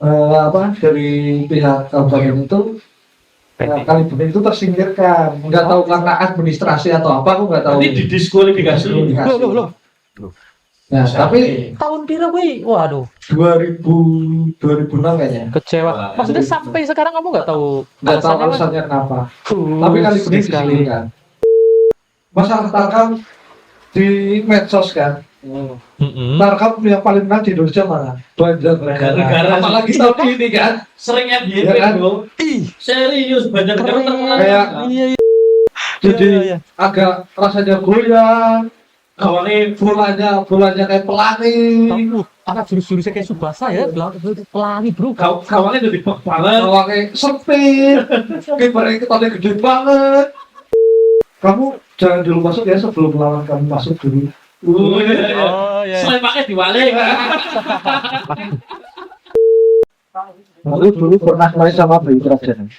dari pihak kabupaten itu kali ini itu tersingkirkan, nggak tahu karena administrasi atau apa, aku nggak tahu. Ini didiskualifikasi. Loh. Nah, tapi Tahun piro kuwi? Waduh, 2006 kayaknya. kecewa. Maksudnya sampai sekarang kamu nggak tahu Nggak tahu alasannya, Mas? alasannya kenapa. Tapi kali ini sedih sekali. disingkirkan. Masalah Tarkam di medsos kan. Tarkam yang paling menang di Indonesia mana? Banjarnegara. Apalagi tahun ini kan. Sering Iya kan? FYP, bro. Serius, Banjarnegara Keren. terkenal. Kayak Iya. jadi Iya. agak rasanya goyang. Awalnya Bolanya kayak pelangi. Tahu, anak jurus-jurusnya kayak Subasa ya, pelangi bro. kawannya udah dipok banget. Kayak sempit. Kipernya ketone gede banget. Kamu jangan dulu masuk ya sebelum lawan kamu masuk dulu. Oh iya. Selain pakai diwalik. Aku dulu pernah main sama Bayu Prajan.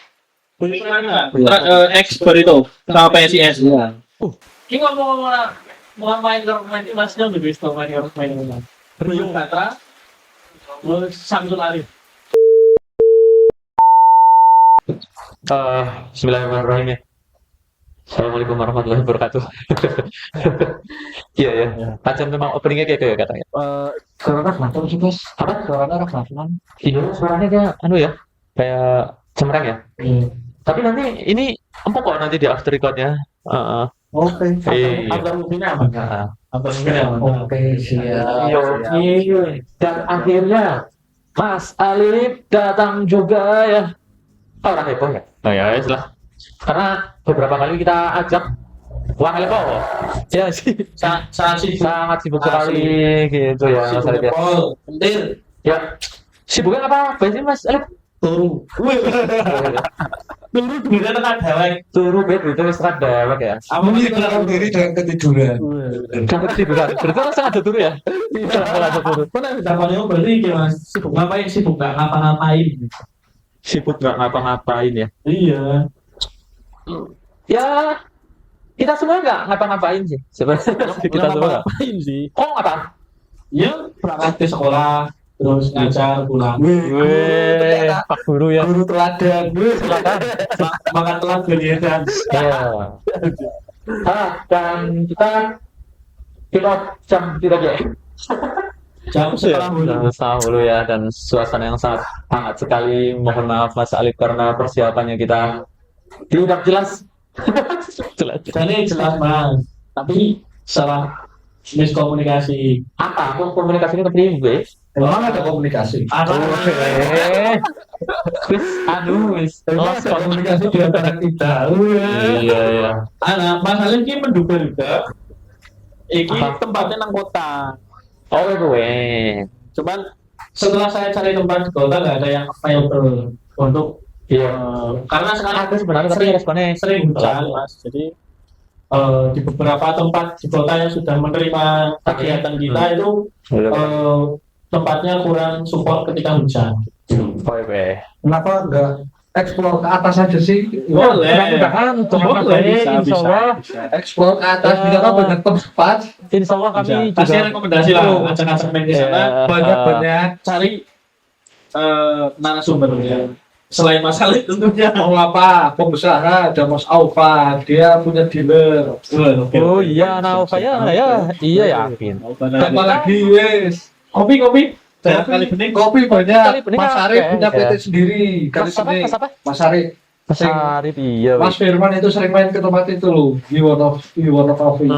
Expert itu sama PSIS. Iya. Ini ngomong-ngomong mau main ke main timnasnya udah bisa main ke main Rio Patra, Samsul Arif. Bismillahirrahmanirrahim ya. Assalamualaikum warahmatullahi wabarakatuh. Iya ya. Pacar memang openingnya kayak gitu ya katanya. Suara Rahman sih guys. Apa? Suaranya Rahman. Iya, suaranya kayak ya, kayak cempreng ya. Tapi nanti ini empuk kok nanti di after recordnya. Oke. Abang Mubina apa? Abang Mubina apa? Oke, siap. Dan akhirnya Mas Alif datang juga ya. Orang heboh ya? Oh ya, lah. Karena beberapa kali kita ajak Wang heboh. Ya sih. Sangat sibuk sekali gitu ya Mas Alif ya. Pentil. Ya. Sibuknya apa sih Mas Alif? Turu. Turu dunia tekan dewek. Turu bed itu serat dewek ya. Menyibukkan diri dengan ketiduran. Sampai ketiduran. Berarti orang sengaja turu ya? Iya, sengaja turu. Mana dapannya berarti gimana? Sibuk ngapain? Sibuk nggak ngapa-ngapain? Sibuk nggak ngapa-ngapain ya? Iya. Ya, kita semua nggak ngapa-ngapain sih. Sebenarnya kita semua nggak. ngapain sih? Oh, ngapa? Ya berangkat ke sekolah, terus ngajar pulang. Weh, Pak Guru ya. Guru teladan. Makan telat kelihatan. Iya. Dan kita jam tidak ya. Jam setengah dulu. Sama dulu ya, dan suasana yang sangat hangat sekali. Mohon maaf Mas Alif karena persiapannya kita tidak jelas. Jadi jelas mas, tapi salah miskomunikasi. Apa? Aku komunikasi ini seperti ini, Emang ada komunikasi? Ada Wis, Komunikasi di antara kita. Iya. anak Mas Alim ini menduga juga. Iki tempatnya nang kota. Oh, gue. Cuman setelah saya cari tempat di kota nggak ada yang available untuk karena sekarang Aku sebenarnya tapi responnya sering hujan mas. Jadi di beberapa tempat di kota yang sudah menerima kegiatan kita itu tempatnya kurang support ketika hujan. Oke. Kenapa enggak eksplor ke atas aja sih? Boleh. Mudah-mudahan Boleh, bisa. insya Allah, Eksplor ke atas, di sana banyak tempat. insya Allah kami Pasti juga rekomendasi lah ajak-ajak main di sana. Banyak. Cari narasumbernya. Selain Mas Khalid tentunya. Mau apa? Pengusaha, ada Mas Alfa, dia punya dealer. Oh iya, nah ya, iya yakin. Apa lagi, wes? Kopi. Saya Kali bening. kopi Kali banyak. bening Mas apa? Arif punya Oke. PT sendiri. Kali Mas apa? sini. Mas apa? Mas Arif. Mas Arif, iya. Mas Firman itu sering main ke tempat itu loh. Iwono Coffee.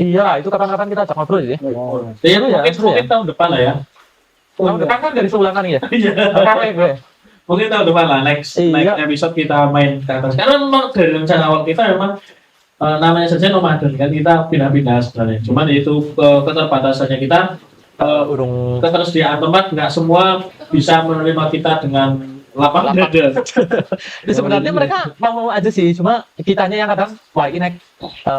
Iya, itu kapan-kapan kita ajak ngobrol ya. Ya, Seru ya, mungkin seru ya. tahun depan lah ya. Tahun depan kan dari seulangan ya. Iya. Oke, gue. Mungkin tahun depan lah next Iya. episode kita main ke atas. Karena memang dari rencana awal kita memang namanya saja nomaden kan, kita pindah-pindah sebenarnya. Cuman itu keterbatasannya kita Urung ketersediaan tempat nggak semua bisa menerima kita dengan lapang dada. Ya, sebenarnya mereka mau aja sih, cuma kitanya yang kadang wah ini naik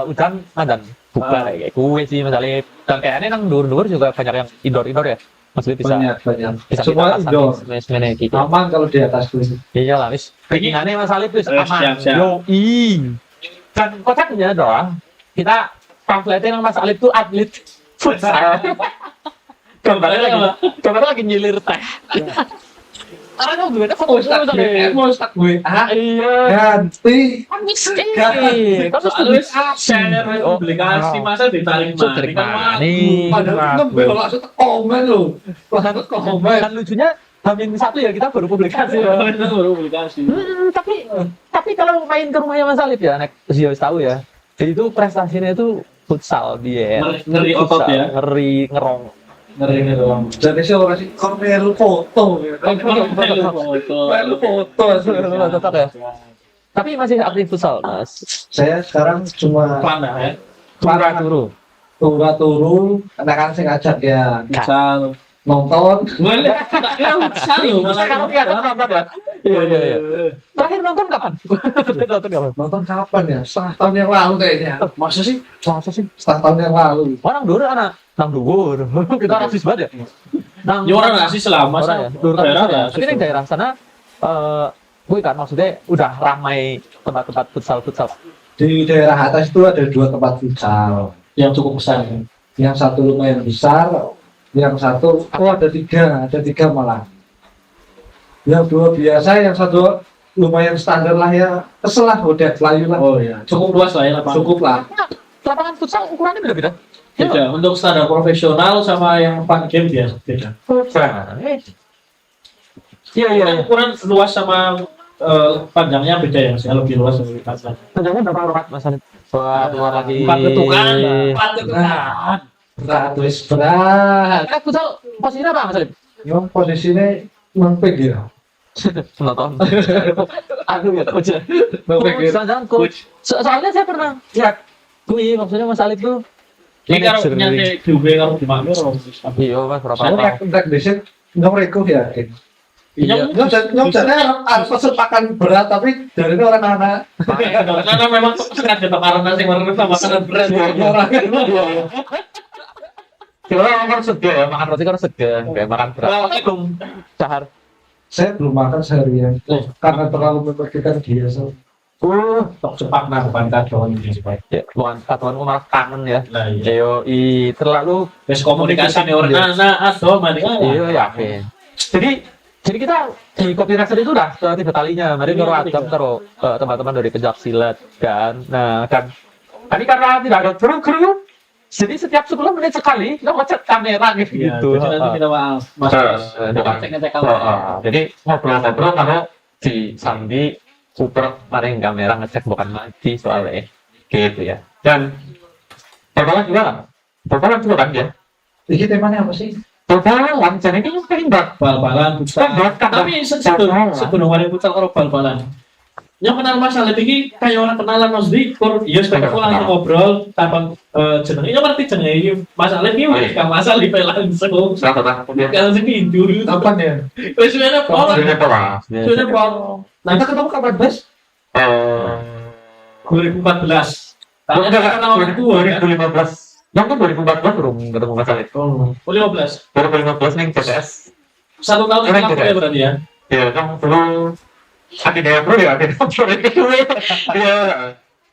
hujan dan buka kayak kue sih misalnya. Dan kayaknya nang dur juga banyak yang indoor ya. Maksudnya bisa Banyak. bisa Semua kita indoor. semen gitu. Aman kalau di atas tuh. Iya lah, wis. Packingannya Mas Alif wis aman. Siap. Yoi. Dan kocaknya doang, kita pamfletnya yang Mas Alif tuh atlet futsal. Gambarnya lagi nyilir teh. Kamu duitnya foto Ustaz dulu gue, tadi. Ustaz gue. Ah, Iya. ganti. Kan miskin. Ganti. Kan Harus harus share publikasi masa ditarik Tarik kan money. Padahal ngebel langsung ke komen loh. Langsung ke komen. Kan lucunya Hamin satu ya kita baru publikasi ya. Kita baru publikasi. Tapi kalau main ke rumahnya Mas Alif ya, nek Zio tahu ya. Itu prestasinya itu futsal dia. Ngeri otot ya. Ngeri ngerong. Ngeri doang. Jadi sih orang sih kon melu foto ya. Melu foto. Tetap ya. Tapi masih aktif futsal, Mas. Saya sekarang cuma Panah ya. Turu. turu anak-anak sing ngajak ya Misal. nonton. Boleh. Tak kira misal loh. Kalau nggak ada nonton ya. Iya. Terakhir nonton kapan? Nonton kapan ya? Setengah tahun yang lalu kayaknya. Masa sih? Masa sih? Setengah tahun yang lalu. Orang dur anak nang dhuwur. Kita rasis banget ya. Nang Ya orang nggak sih selama orang ya. Dur daerah ya. Tapi di daerah sana gue kan maksudnya udah ramai tempat-tempat futsal. Di daerah atas itu ada 2 tempat futsal. Yang cukup besar. Yang satu lumayan besar, yang satu ada 3 malah. Yang 2 biasa, yang satu lumayan standar lah ya. Kesel lah, udah layu lah. Oh iya. Cukup luas lah ya lapangan. Cukup lah. Lapangan futsal ukurannya beda-beda. Beda. Untuk standar profesional sama yang fun game biasa beda. Iya. Ukuran luas sama panjangnya beda ya, masih lebih luas lebih panjang. Panjangnya berapa rokat Mas Alif? Buat keluar lagi. 4 ketukan. 4 ketukan. Berat, wis berat. Futsal posisinya apa Mas Alif? Yang posisinya mempinggir. Nonton. Aduh ya coach. Mempinggir. Coach. Soalnya saya pernah lihat kui maksudnya Mas Alif tuh Ini kalau nyate diubah kalau dimakmur iya Mas berapa Saya tahun? tak desain ngereko ya. Iya. Nyobanya harus pesen makan berat tapi dari ini orang anak. karena memang sengaja karena sing warna makanan berat Orang Kita makan sego ya, makan roti kan sego, kayak makan berat. Belum cahar. saya belum makan seharian karena terlalu memikirkan dia. tok cepak nang pantaton iki supaya. Ya, bukan katuanku malah kangen ya. Lah iya. Terlalu Wis komunikasi nih orang anak ado mari iya yakin. Jadi kita di Kopi Racer itu udah ketiga kalinya. Mari karo Adam karo teman-teman dari Pencak Silat kan. Nah, kan ini karena tidak ada kru-kru. Jadi setiap 10 menit sekali kita ngecek kamera gitu. Jadi nanti minta maaf. Mas. Ngecek kamera. Jadi ngobrol-ngobrol kalau di Sandi super paling kamera ngecek bukan mati soalnya gitu ya. Dan pertama juga kan ya. Ini temanya apa sih? Bal-balan, jadi ini pengen Bal-balan futsal. Tapi sebelum hari futsal karo bal-balan. Yang kenal Mas Alif iki kayak orang kenalan Mas Dik, ya sekarang langsung ngobrol tanpa jenenge. Ya ngerti jenenge iki Mas Alif iki wis gak Mas Alif langsung. Kalau sing pindur Kapan ya? wis sudah pol. Kita ketemu kapan, Bas? 2014. Tanya kenal orang tua ya. 2015. Yang kan 2014 belum ketemu Mas Alif. 15. 2015 ning CTS. 1 tahun yang lalu ya berarti ya. Ya, kan dulu akhirnya bro ya, Iya.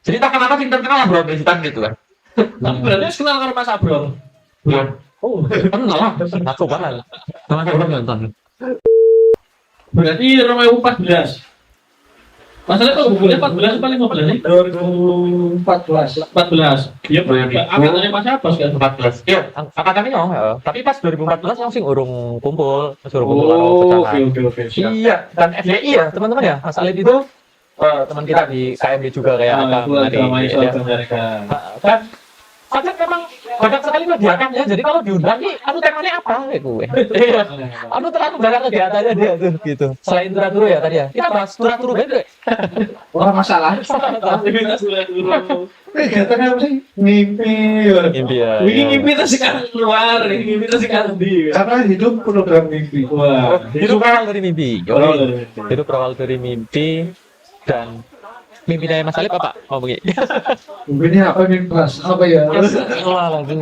Jadi tak kenapa sih terkenal bro Besitan gitu kan. Tapi berarti harus kenal sama Mas Abrol. Iya. Oh, Kenal lah. Ngaco banget. Sama saya belum nonton. berarti 2014. Masalahnya kok bukunya 14 paling 15 nih? 2014. 14. Iya, angkatannya Mas Abbas kan? 14. Iya, angkatannya nyong ya. Tapi pas 2014 yang sing urung kumpul, karo pecahan. Oke. Iya, dan FDI ya, teman-teman ya. Mas Alif itu teman kita di KMB juga kayak kan konsep memang banyak sekali kegiatan ya. Jadi kalau diundang nih, temanya apa kayak gue. Iya. Terlalu banyak kegiatannya dia tuh gitu. Selain turu ya tadi ya. Kita bahas turu beda. Orang masalah. Aktivitas dulu. Kegiatannya apa sih? Mimpi. Mimpi ya. Mimpi terus kan keluar, mimpi terus kan di. Karena hidup program mimpi. Wah, Hidup berawal dari mimpi. Hidup berawal dari mimpi dan mimpinya Mas Alif apa? Oh begini. Mimpinya apa mimpi Mas? Apa ya? Astagfirullahaladzim.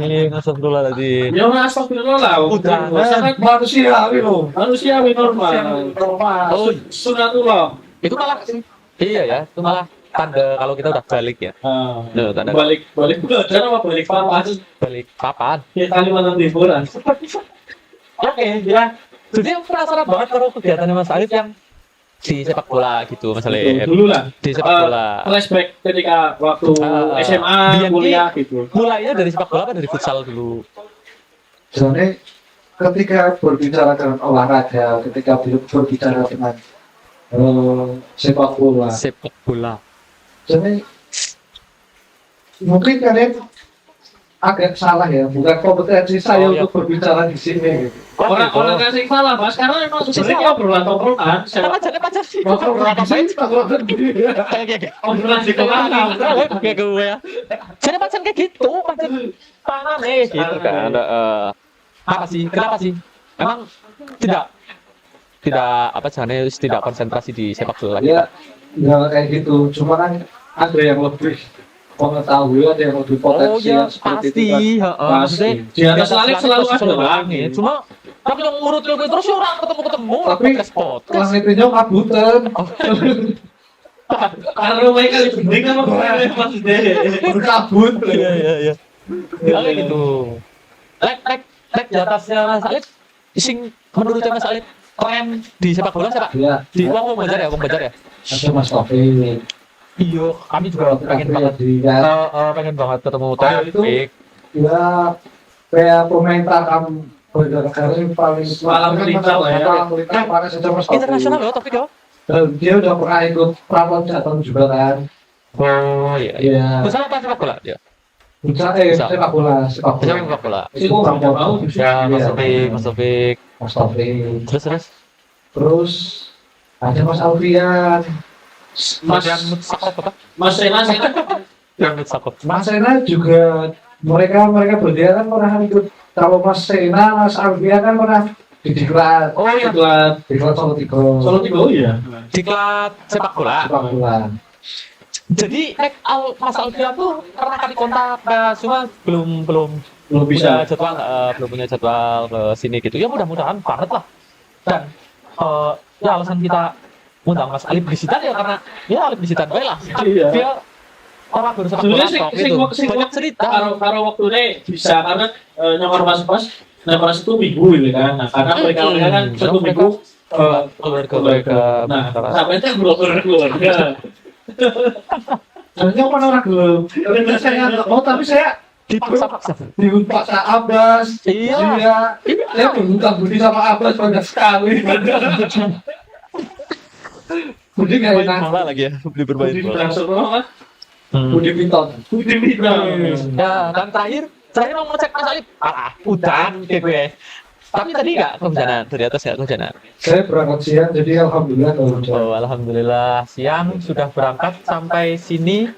Ya udah astagfirullah lah. Udah, sangat Manusiawi loh. manusiawi normal. Normal. Sunatullah. Itu malah iya ya, itu malah tanda kalau kita udah balik ya. Tanda Balik belajar apa balik papan? balik papan. Ya Kalimantan Timur. Oke, ya. Jadi aku penasaran banget kalau kegiatannya Mas Alif yang di sepak bola gitu Mas Alif. Dulu lah. Di sepak bola. Flashback ketika waktu SMA, BNI kuliah gitu. Mulainya dari sepak bola apa dari futsal dulu? Soalnya ketika berbicara dengan olahraga, ketika berbicara dengan sepak bola, Sepak bola. jadi mungkin kalian agak salah ya, bukan kompetensi saya Oh, iya. untuk berbicara di sini. Gitu. Orang kasih salah Mas, karena memang sebenarnya obrolan tongkrongan, Apa jadi pacar sih? Ngobrol apa sih? Kayak obrolan di tongkrongan. kayak gue ya. Jadi pacar kayak gitu, pacar tangan gitu kan. Apa sih? Kenapa sih? Emang tidak apa jangan tidak konsentrasi di sepak bola Ya, kita. ya kayak gitu. Cuma kan ada yang lebih mengetahui, ada yang lebih Oh potensial ya seperti pasti, itu kan. Pasti. Di atas langit selalu ada langit. Cuma tapi yang ngurut lu terus ya orang ketemu Tapi podcast. langitnya kabutan. Karena mereka lebih penting kan maksudnya. Berkabut. Iya. Oke gitu. Lek di atasnya Mas Alif, sing menurutnya Mas Alif keren di sepak bola siapa? Ya, Di Wong Banjar ya, Wong Banjar ya. ada Mas Taufik. Iya, kami juga pengen banget. Ya, Pengen banget ketemu itu Taufik. ya kayak pemain tarkam negara yang paling Malam melintang lah ya. Malam melintang pada sejak Mas Taufik. Internasional loh Taufik ya. Dan dia udah pernah ikut pramuka jatuh juga kan. Oh iya. Iya. Bersama apa sepak bola dia? Bisa Bisa. sepak bola, sepak bola. Bersama sepak bola. Itu orang yang mau. Ya, Mas Iya. Taufik, Mas Taufik. Mas Taufik. Terus. Terus ada Mas Alfian. Mas yang Mutsakop apa? Mas Sena Yang Mutsakop. Mas Sena juga mereka berdua kan pernah ikut. Kalau Mas Sena, Mas Alfian kan pernah di diklat. Oh iya. Diklat Solo Tiga. Solo Tiga oh iya. Diklat sepak bola. Sepak bola. Jadi Mas Alfian tuh pernah kami kontak, cuma belum Belum bisa. punya jadwal, belum punya jadwal ke sini gitu. Ya mudah-mudahan banget lah. Dan ya alasan kita undang Mas Alif Bisitan ya karena ya Alif Bisitan bae lah. Iya. Dia orang baru sepak bola Sebenarnya top itu. Banyak cerita. Karo waktu ini bisa karena nyokor pas itu minggu gitu kan. Nah, karena mereka kan satu minggu keluarga mereka. Nah, sampai itu keluarga. Sebenarnya mana orang belum. Saya nggak mau tapi saya Dipaksa-paksa. dipaksa Abbas. Iya. Saya berhutang budi sama Abbas banyak sekali. Budi nggak Bermain enak. bola lagi ya, beli bermain Budi bola. transfer kan? Budi Pinton. Budi Bintang. Ya, dan terakhir mau ngecek Mas Alif. Udan kayak gue. Tapi tadi nggak kehujanan, dari atas nggak kehujanan. Saya berangkat siang jadi alhamdulillah kalau hujan. Oh, alhamdulillah siang sudah berangkat sampai sini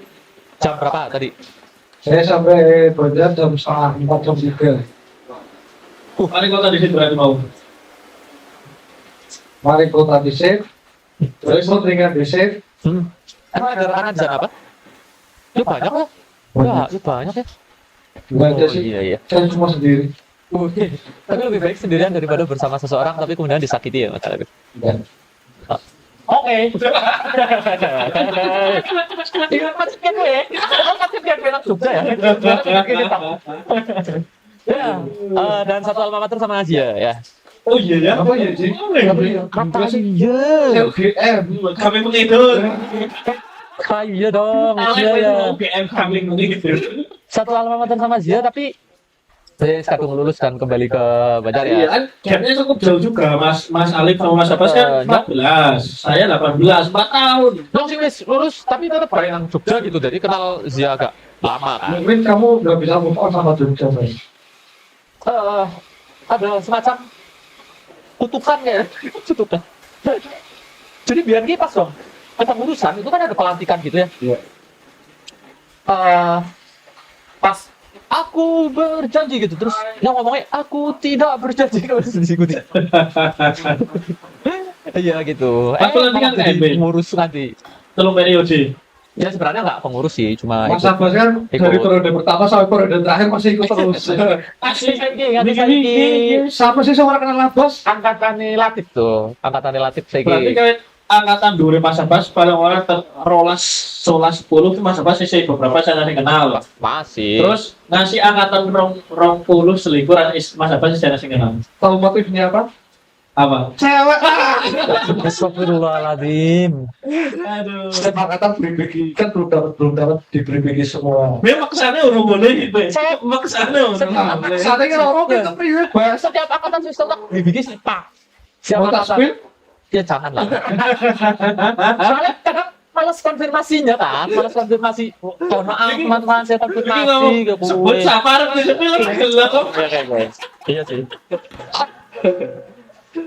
jam berapa tadi? Saya sampai Banjar jam 3:30 jam 3. Mari kota di situ berarti mau. Mari kota Bisik. Terus ringan Bisik. Emang ada rekan jan apa? Ya banyak lah. Ya banyak ya. Nggak ada sih. Iya. Saya cuma sendiri. Tapi lebih baik sendirian daripada bersama seseorang tapi kemudian disakiti ya Mas Alif. Dan Oke. Ingat macetnya gue ya. Emang macetnya gue enak Jogja ya. Ya, dan satu alma mater sama Asia ya. Oh iya ya. apa ya sih? Kata iya. UGM. Kami mengidul. Iya dong. Iya ya. UGM kami mengidul. Satu alma mater sama Asia tapi saya kadung lulus dan kembali ke Banjar Iya ya. kan, gapnya cukup jauh juga. Mas Alif sama Mas Abbas kan 14, saya 18, 4 tahun. Dong sih wis lulus tapi tetap balik nang Jogja gitu. Jadi kenal Zia agak lama kan. Mungkin kamu nggak bisa move on sama Jogja, Mas. Ada semacam kutukan ya. Kutukan. Jadi biar kipas dong. Kepengurusan itu kan ada pelantikan gitu ya. Iya. Pas aku berjanji gitu terus yang ngomongnya aku tidak berjanji kalau diikuti. Iya gitu. Pas pelantikan malah jadi KMB. pengurus nanti. Telung periode. Ya sebenarnya nggak pengurus sih, cuma Mas Abbas kan dari periode pertama sampai periode terakhir masih ikut terus. Asli. Siapa sih seorang kenal Abbas? Angkatan Latif tuh, angkatan Latif Berarti saya. kayak angkatan dulu Mas Abbas paling orang rolas 11 10 itu Mas Abbas sih beberapa saya nggak kenal. Masih. Terus ngasih angkatan rong puluh selingkuh Mas Abbas saya nggak kenal. Tahu motifnya apa? Apa? Cewek. Astagfirullahaladzim. Aduh. Setiap angkatan briefing kan belum dapat di briefing semua. Memang kesana orang boleh itu. Saya kesana orang boleh. Saat ini orang kita priwe bahasa Setiap angkatan sistem tak dibikin pak. mau Siapa tasbih? Ya janganlah. Soalnya kadang malas konfirmasinya kan, malas konfirmasi. Mohon maaf teman-teman, saya konfirmasi ke Sebut gue. samar itu belum. Iya kayak gue. Iya sih.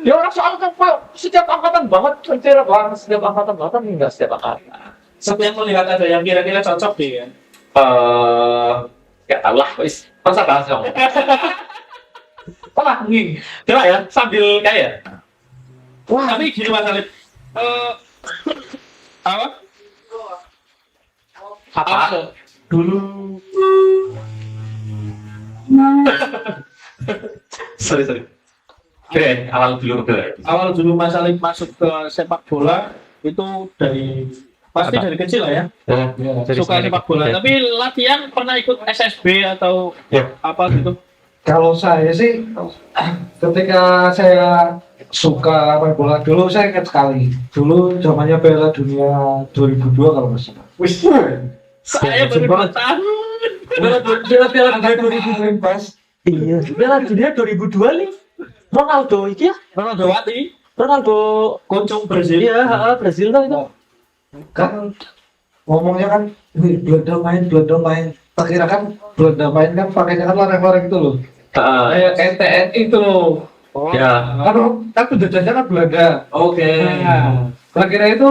Ya orang soal kan setiap angkatan banget, cerita banget setiap angkatan banget, enggak setiap angkatan. Setiap melihat ada yang kira-kira cocok deh kan. Gak tau lah, wis. Masa bahas dong. Wah, nging. Coba ya, sambil kayak. Wah, Tapi gini Mas Alif. Apa? apa? Dulu. Sorry. Oke, awal dulu ke. Awal dulu Mas Alif masuk ke sepak bola itu dari pasti Apa? dari kecil lah ya. Dari Suka sini. sepak bola. Oke. Tapi latihan pernah ikut SSB atau Ya. apa gitu? Kalau saya sih ketika saya suka main bola dulu saya ingat sekali. Dulu zamannya Piala Dunia 2002 kalau nggak salah. Wis. Saya baru 2 tahun. Piala Dunia 2012. Iya, Piala Dunia 2002 nih. Ronaldo iki ya? Ronaldo Wati, Ronaldo kuncung Brazil. iya, Brazil tuh itu. Kan ngomongnya kan "Wih, Belanda main. Tak kira kan Belanda main kan pakainya kan loreng-loreng itu loh. Kayak NTNI itu loh. Oh. Ya. Kan penjajahnya kan Belanda. Oke. Nah, tak kira itu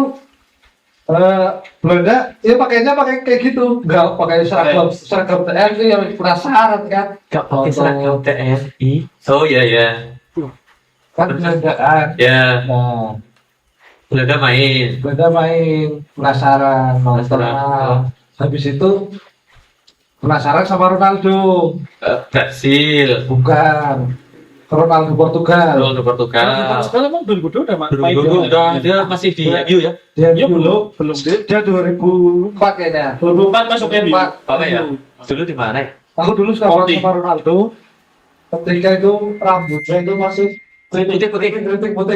Belanda ya pakainya pakai kayak gitu, nggak pakai seragam TNI yang penasaran kan. Gak pakai seragam TNI. Oh iya ya. Kan Belandaan. Ya, Nah, Belanda main. Belanda main penasaran, mau Penasaran. kenal. Habis itu penasaran sama Ronaldo, Brasil. bukan Ronaldo Portugal. Ronaldo Portugal. Sekarang emang 2002 udah Dulu udah dia masih di MU ya. Dia Ya dulu, belum. dia 2004 kayaknya. 2004 masuk MU. 2004. Apa ya? Dulu di mana ya? Aku dulu sama Sporting. Ronaldo. Ketika itu rambutnya itu masih Putih-putih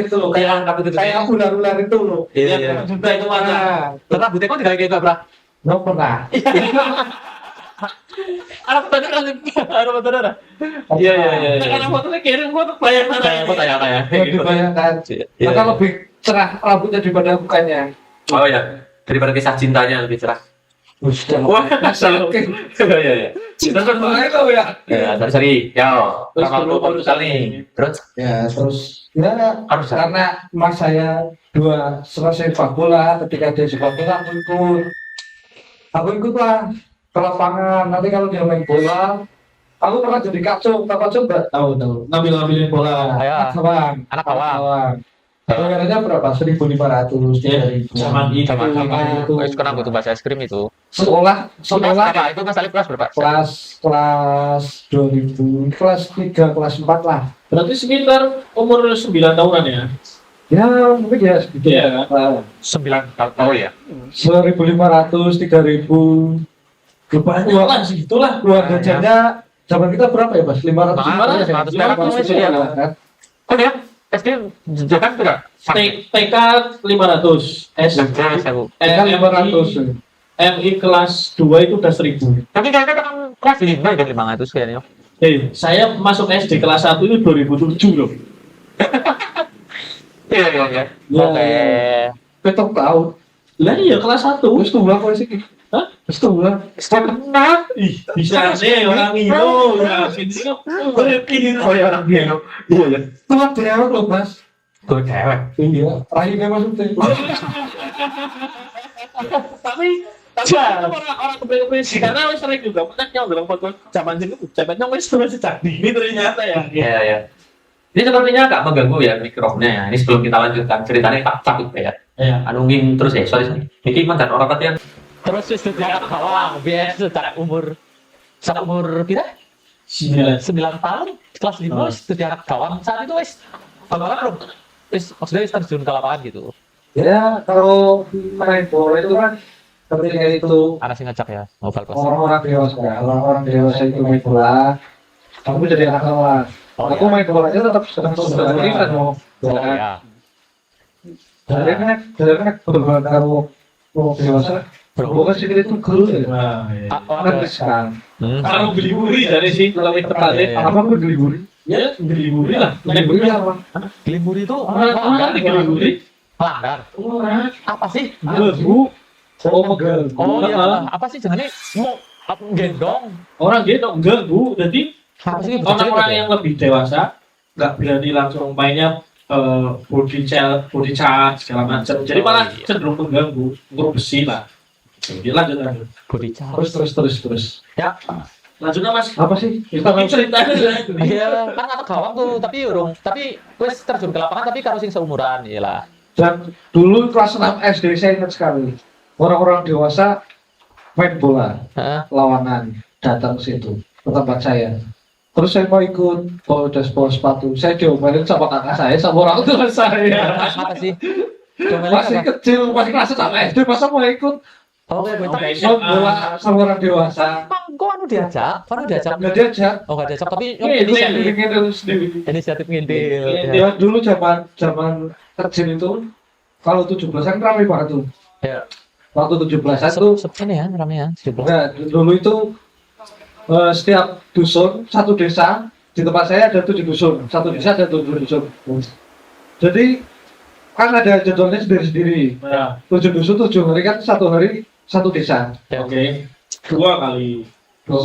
itu loh, kayak rambut itu. kayak ular-ular itu loh. Iya, iya. Juga itu mana? Nah, Rambutnya kok tidak kayak berapa? no pernah. Anak beneran, anak beneran. Iya. Karena fotonya kirim foto bayang mana? Kayak apa ya? Yang dibayangkan. Iya. Maka lebih cerah rambutnya daripada mukanya. Oh ya, daripada kisah cintanya lebih cerah. Wah, Iya. Terus itu ya. Ya, sorry. Yo, Terus Ronaldo dulu Portugal nih. Terus Ya, terus ya harus karena mas saya selesai sepak bola, ketika dia sepak bola aku ikut lah ke lapangan. Nanti kalau dia main bola, aku pernah jadi kacung, coba. tahu. Ngambilin bola. Ya. Bawang. Anak bawang. Bayarannya berapa? 1.500, 3.000. Zaman itu. itu. Sekarang butuh bahasa es krim itu. Sekolah Apa? Itu Mas Alif kelas berapa? kelas 2000, kelas 3, kelas 4 lah. Berarti sekitar umur 9 tahunan ya? Ya, mungkin ya segitu. Iya. 9 tahun. Oh ya. 1.500, 3.000. Lupa Lah, segitulah. uang jajannya zaman kita berapa ya, Mas? 500 500 perak itu ya. kan? Oh ya, SD jangan tidak. TK 500, SD Kan 500. MI kelas 2 itu udah 1000. Tapi kayaknya kan kelas 5 itu 500 kayaknya. Saya masuk SD kelas 1 itu 2007 loh. Iya. Ya, Oke. Petok tahun. Lah iya kelas 1. Terus tuh kok sih? Hah? Terus tuh Kenal. Ih, bisa nih orang Indo. Ya, ini kan ini Oh ya orang dia. Iya ya. tua dewek loh, Mas. Tuh cewek. Iya, rahimnya maksudnya. tapi orang kepengen sih karena wis sering juga pernah yang dalam foto zaman dulu cepetnya wis sejak dini ternyata ya. Iya. Ini sepertinya agak mengganggu ya mikrofonnya ya. Ini sebelum kita lanjutkan ceritanya tak capek ya. Iya. Anungin terus ya, sorry. Ini mantan orang latihan. Terus wis sejak bawang, biasa sejak umur kita 9 tahun, kelas 5 wis jadi anak gawang. Saat itu wis belum wis maksudnya wis terjun ke lapangan gitu. Ya, kalau main bola itu kan ketika itu Anak sing ngajak ya, mobile kelas. orang-orang dewasa itu main bola, kamu jadi anak kelas. Aku main bolanya tetap sedang kan mau. Oh ya. Dari kan berbeda karo mau dewasa. Bukan sih itu guru ya. Nah, iya. Kan sekarang. Karo geliburi dari sih kalau itu tadi. Iya. Apa pun geliburi? Ya geliburi lah. Geliburi apa? Geliburi itu Orang ngerti geliburi. pelanggar. Orang Apa sih? Gelbu. Oh, gelbu. Oh iya, apa sih jangan mau gendong? orang gitu enggak bu. Jadi Apa sih? orang-orang yang lebih dewasa nggak berani langsung mainnya body charge segala macam. Jadi malah iya. cenderung mengganggu untuk besi lah. Jadi lanjut. body charge. Terus. Ya, Lanjutnya mas. Apa sih? Kita mau cerita iya, kan anak gawang tuh, tapi wes terjun ke lapangan tapi karo sing seumuran, iyalah. Dan dulu kelas 6 SD saya ingat sekali. Orang-orang dewasa main bola, Heeh. lawanan datang ke situ ke tempat saya. Terus saya mau ikut, bawa sepatu. Saya diomelin sama kakak saya, sama orang tua saya. Apa sih? Domelin Masih apa? kecil, masih kelas 6 SD, masa mau ikut Oke, Oke. main bola sama orang dewasa. Emang kok anu diajak? Kok diajak? Nggak diajak. Oh, nggak diajak, tapi Ini inisiatif ngintil. Ya dulu zaman kecil itu, kalau 17-an ramai banget tuh. Ya. Waktu 17-an tuh, Ini ya, ramai ya, 17. nah, dulu itu setiap dusun, satu desa, di tempat saya ada 7 dusun, satu desa ada 7 dusun. Jadi kan ada jadwalnya sendiri-sendiri. Ya, 7 dusun 7 hari kan, satu hari satu desa. Ya. oke. 2 kali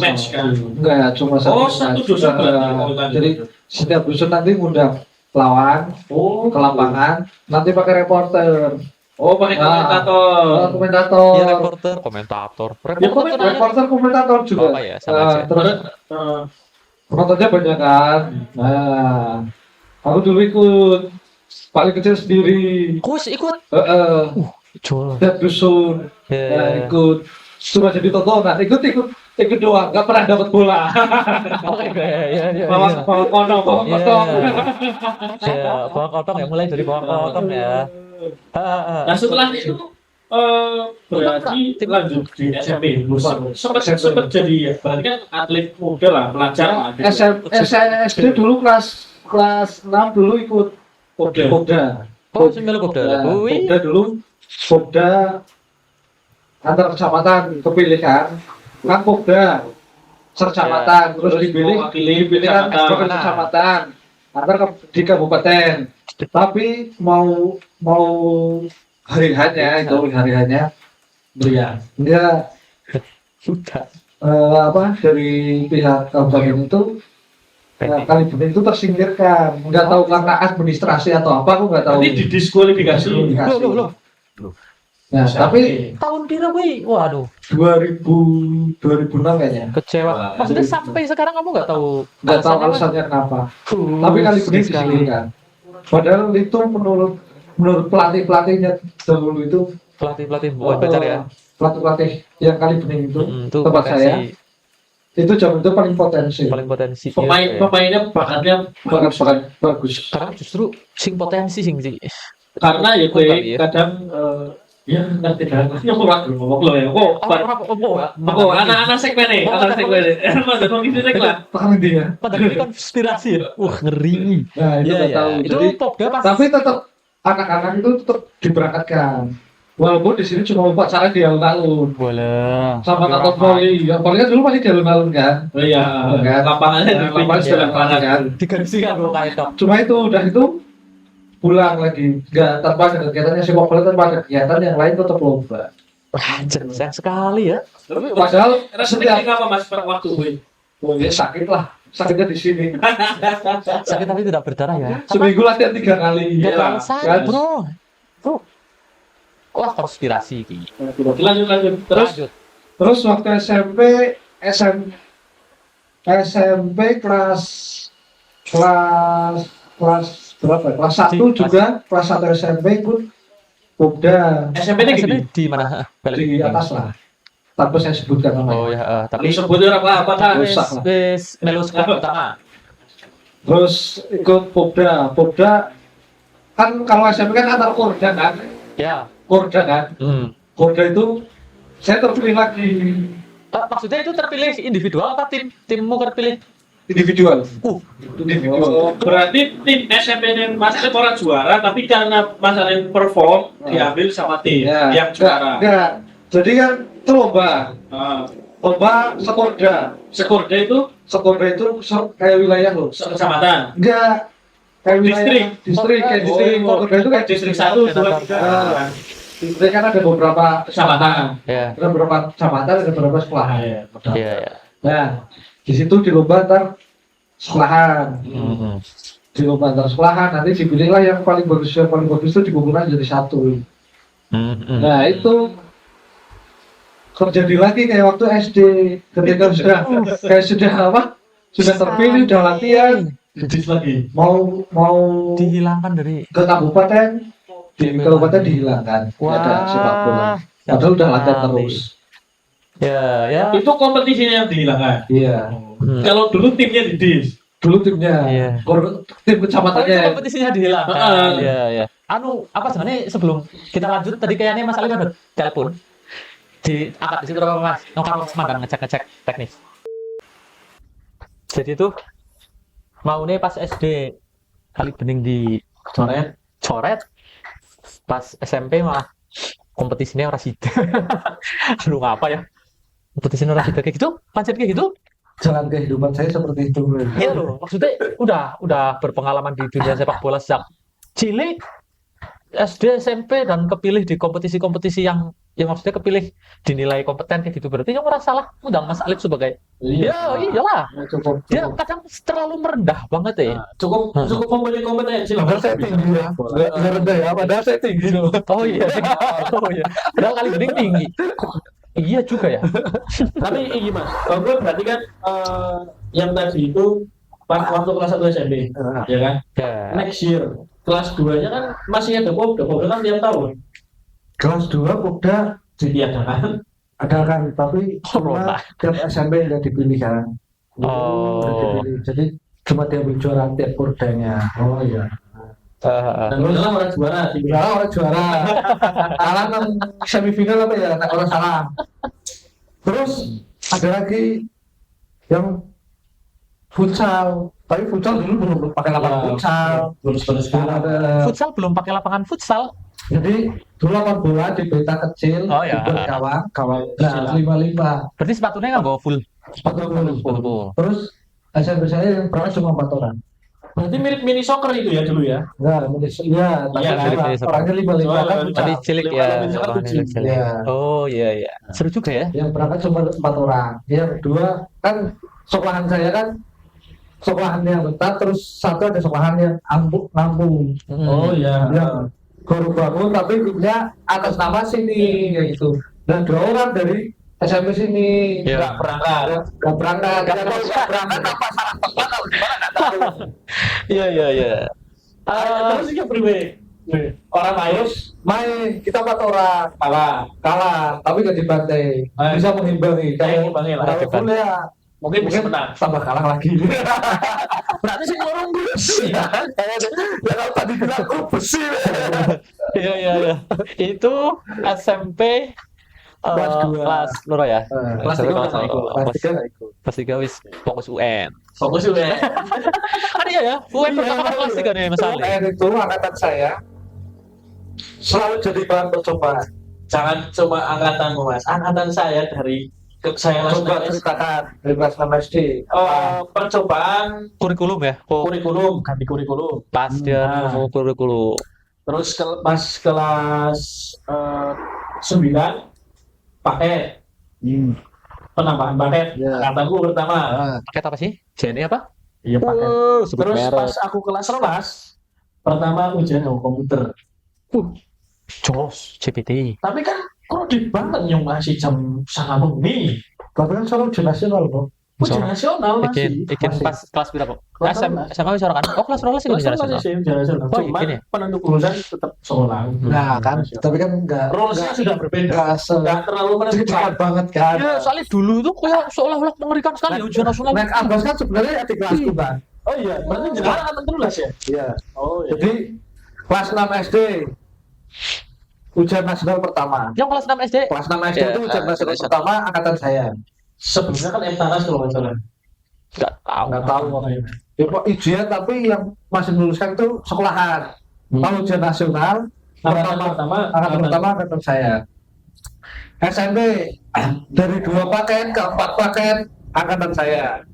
match kan. Enggak, cuma Oh, satu satu dusun berarti. Oh, jadi setiap dusun nanti ngundang lawan Oh, ke lapangan, nanti pakai reporter. Oh, pakai Oh, komentator. Ya, komentator. komentator. Ya, Reporter komentator juga. Apa ya, sama aja. Terus Eh, penontonnya banyak kan. Nah, aku dulu ikut paling kecil sendiri. Kus ikut. Jual. Setiap dusun Ya. ikut. Cuma jadi tontonan, ikut doang, nggak pernah dapat bola. Oke, ya. bawa kono, bawa Iya. kosong. Ya, bawa kotong ya, mulai dari bawa kotong ya. Nah, setelah itu berarti lanjut di SMP sempat jadi ya berarti kan atlet muda lah pelajar lah gitu. SD dulu kelas 6 dulu ikut Popda. Oh, sembilan kopdar. Wih. Popda dulu, Popda antar kecamatan kepilih kan Popda sekecamatan, terus dipilih kan sebagai kecamatan antar di kabupaten. Tapi mau hari hanya Iya. dia Sudah. dari pihak kabupaten itu kali bening itu tersingkirkan, nggak tahu karena administrasi atau apa, aku nggak tahu. Nanti didiskualifikasi. Loh. Nah, tapi Tahun pira wih? Waduh, 2006 kayaknya, kecewa. Maksudnya sampai sekarang kamu nggak tahu nggak tahu alasannya, alasannya kenapa. Mas? Tapi kali Sedih bening sekali. disingkirkan. Padahal itu menurut pelatihnya dahulu itu Pelatih buat pacar ya. pelatih yang kali bening itu Itu tempat saya potensi itu jam itu paling potensi, paling potensi. Pemainnya bakatnya bakat bagus. Sekarang justru sing potensi sing sih. karena ya Kali gue ya. kadang ya ngerti kan yang kurang ngomong lo ya kok kok anak-anak segmen nih anak segmen nih mas ngomong gitu lah Paham intinya. Padahal ini konspirasi ya. Wah, ngeri. Nah, itu Iya, nggak iya. tahu. Itu Jadi, Popda pas tapi tetap anak-anak itu tetap diberangkatkan. Walaupun di sini cuma upacara di alun-alun bola. sama kantor poli. Ya, poli kan dulu masih di alun-alun kan. oh iya Kan? lapangannya Nah, lapangan sudah lapangan kan. Diganti kan lo kayak dok. Cuma itu udah itu pulang lagi. Nggak tanpa ada kegiatannya sepak bola, tanpa ada kegiatan yang lain tetap lomba. Wah, sayang sekali ya. Padahal rasanya apa mas waktu gue oh, ya sakit lah. Sakitnya di sini. Sakit tapi tidak berdarah ya. Seminggu latihan 3 kali. Gak Ya, terasa, kan? bro. Wah, konspirasi ki. lanjut Lanjut. Terus waktu SMP kelas berapa? Kelas 1 juga, kelas 1 SMP ikut Popda SMP nya gini SMP di mana? di atas lah. Tanpa saya sebutkan namanya. Oh ya, tapi tapi sebutnya apa kan rusak lah. wes melu squad utama. Terus ikut Popda. Popda kan kalau SMP kan antar Korda kan. Ya. Korda kan. Korda itu saya terpilih lagi. Maksudnya itu terpilih individual apa timmu terpilih? individual. Individual. Oh, berarti tim SMP yang Mas Alif orang juara, tapi karena Mas Alif perform diambil sama tim Ya, yang juara. enggak. Jadi kan itu lomba. Ah, Lomba Sekorda. Sekorda itu Sekorda itu kayak wilayah loh. kecamatan. Enggak. Kayak wilayah distrik kayak distrik. Sekorda itu kayak Distrik 1, 2, 3. Ah. Distrik kan ada beberapa Kecamatan. Ya. ada beberapa kecamatan, ada beberapa sekolahan. Iya. Iya, ya. Nah, di situ di lomba antar sekolahan. Di lomba antar sekolahan nanti dipilihlah yang paling bagus itu dikumpulkan jadi satu. Nah itu terjadi lagi kayak waktu SD ketika sudah apa? Sudah terpilih, sudah latihan, Dis lagi. mau Dihilangkan dari ke kabupaten, di kabupaten dihilangkan. Nggak ada sepak bola. Padahal udah latihan terus. ya. Itu kompetisinya yang dihilangkan. Iya. Kalau dulu timnya di Dis. Dulu timnya, Iya. tim kecamatannya. Kompetisinya dihilangkan. Iya, iya. Apa sebenarnya sebelum kita lanjut tadi kayaknya Mas Ali ada telepon. Diangkat di situ apa Mas? Nongkrong Mas Mandang ngecek teknis. Jadi itu mau nih pas SD kali bening di coret pas SMP malah kompetisinya ora sida. Aduh ngapa ya? Kompetisinya ora sida kayak gitu? Pancen kayak gitu? Jalan kehidupan saya seperti itu. Iya loh, maksudnya udah berpengalaman di dunia sepak bola sejak cilik SD, SMP dan kepilih di kompetisi-kompetisi yang maksudnya kepilih dinilai kompeten kayak gitu berarti yang merasa salah undang Mas Alif sebagai iyalah Cukup. dia kadang terlalu merendah banget ya. Cukup mempunyai kompetensi lah. Padahal saya tinggi ya. Nggak rendah ya, padahal saya tinggi loh. Oh iya padahal kali bening tinggi. Iya juga ya. Tapi ini Mas, kalau gue berarti kan yang tadi itu pas waktu kelas 1 SMP, ya kan? Ya. Next year, kelas 2-nya kan masih ada Popda kan tiap tahun Kelas 2 udah ditiadakan. ada kan, tapi Corona. cuma tiap SMP nggak dipilih kan. Oh. Nggak dipilih. Jadi cuma diambil juara tiap pordanya. Oh iya. Dan gue salah orang juara sih. Salah orang juara. Kalah kan semifinal apa ya? Tak orang salah. Terus ada lagi yang futsal. Tapi futsal dulu belum pakai lapangan futsal. Belum seperti sekarang. Ada. Futsal belum pakai lapangan futsal. Jadi dulu lapangan bola di beta kecil, Oh, ya. dibuat gawang. Nah, Kecil. 5-5. Berarti sepatunya nggak bawa full. Sepatu Full. Terus SMP saya yang pernah cuma 4 orang. Berarti mirip mini soccer itu ya dulu ya? Enggak, iya, tapi Iya, orangnya 5-5 kan futsal. Tadi cilik Lima ya. lebih cepat orangnya kecil. cilik. Iya. Oh iya. Seru juga ya. Yang berangkat cuma 4 orang. Yang kedua kan sekolahan saya kan sekolahan yang betah, terus satu ada sekolahan yang ngampung. Oh iya. Yang baru bangun tapi punya atas nama sini kayak gitu. Dan 2 orang dari SMP sini Iya. Nggak berangkat. nggak berangkat. Nggak tahu nggak berangkat apa salah tempat atau gimana nggak tahu. Iya. Terus yang berbeda. Orang Mayus Main kita 4 orang kalah. tapi nggak dibantai. Bisa mengimbangi. Kayak ngimbangi lah. Kalau full ya Mungkin bisa menang. tambah kalah lagi. Berarti sih orang besi. Ya kalau tadi bilang besi. Iya. Itu SMP Kelas 2. kelas loro ya. Kelas SMP 3 kelas nggak loro. ikut. Kelas 3 nggak ikut. Kelas 3 wis fokus UN. Fokus juga ya. Kan iya ya, UN pertama kan kelas 3 nih Mas Ali. Itu angkatan saya selalu jadi bahan percobaan. Jangan cuma angkatanmu Mas. Angkatan saya dari saya kelas Coba 6 SD. ceritakan dari kelas 6 SD. Percobaan Kurikulum ya. kurikulum, ganti kurikulum. Pas dia Nah. mau kurikulum. Terus pas kelas 9 paket penambahan paket. Ya. Angkatanku pertama. Paket apa sih? JNE apa? Iya paket. Sebut Terus merek. pas aku kelas 11 pertama ujian komputer. Jos, CPT. Tapi kan kredit banget yang masih jam 9 bengi. Tapi kan selalu ujian nasional, Bro. Ujian nasional masih. Ikin masih. pas kelas berapa? Kelas SMA wis ora kan? Oh, kelas 12 sih Kelas ujian 11 nasional. sih ujian nasional. Oh, Cuman gini. penentu lulusan tetap sekolah. Nah, kan tapi kan enggak Rulesnya sudah berbeda. enggak Terlalu menentukan. dekat banget kan. Ya, soalnya dulu tuh kayak seolah-olah mengerikan sekali ujian nasional. Naik Ambas kan sebenarnya di kelasku kan. Oh iya, berarti jelas angkatan 13 ya? Iya. Oh iya. Jadi kelas 6 SD ujian nasional pertama. Yang kelas 6 SD. Kelas 6 SD Ya, itu ujian nasional nasional. pertama angkatan saya. Sebelumnya kan MTANAS kalau nggak salah. nggak tahu makanya. Ya kok ujian tapi yang masih meluluskan itu sekolahan. Kalau ujian nasional angkatan pertama angkatan saya. SMP dari 2 paket ke 4 paket angkatan saya.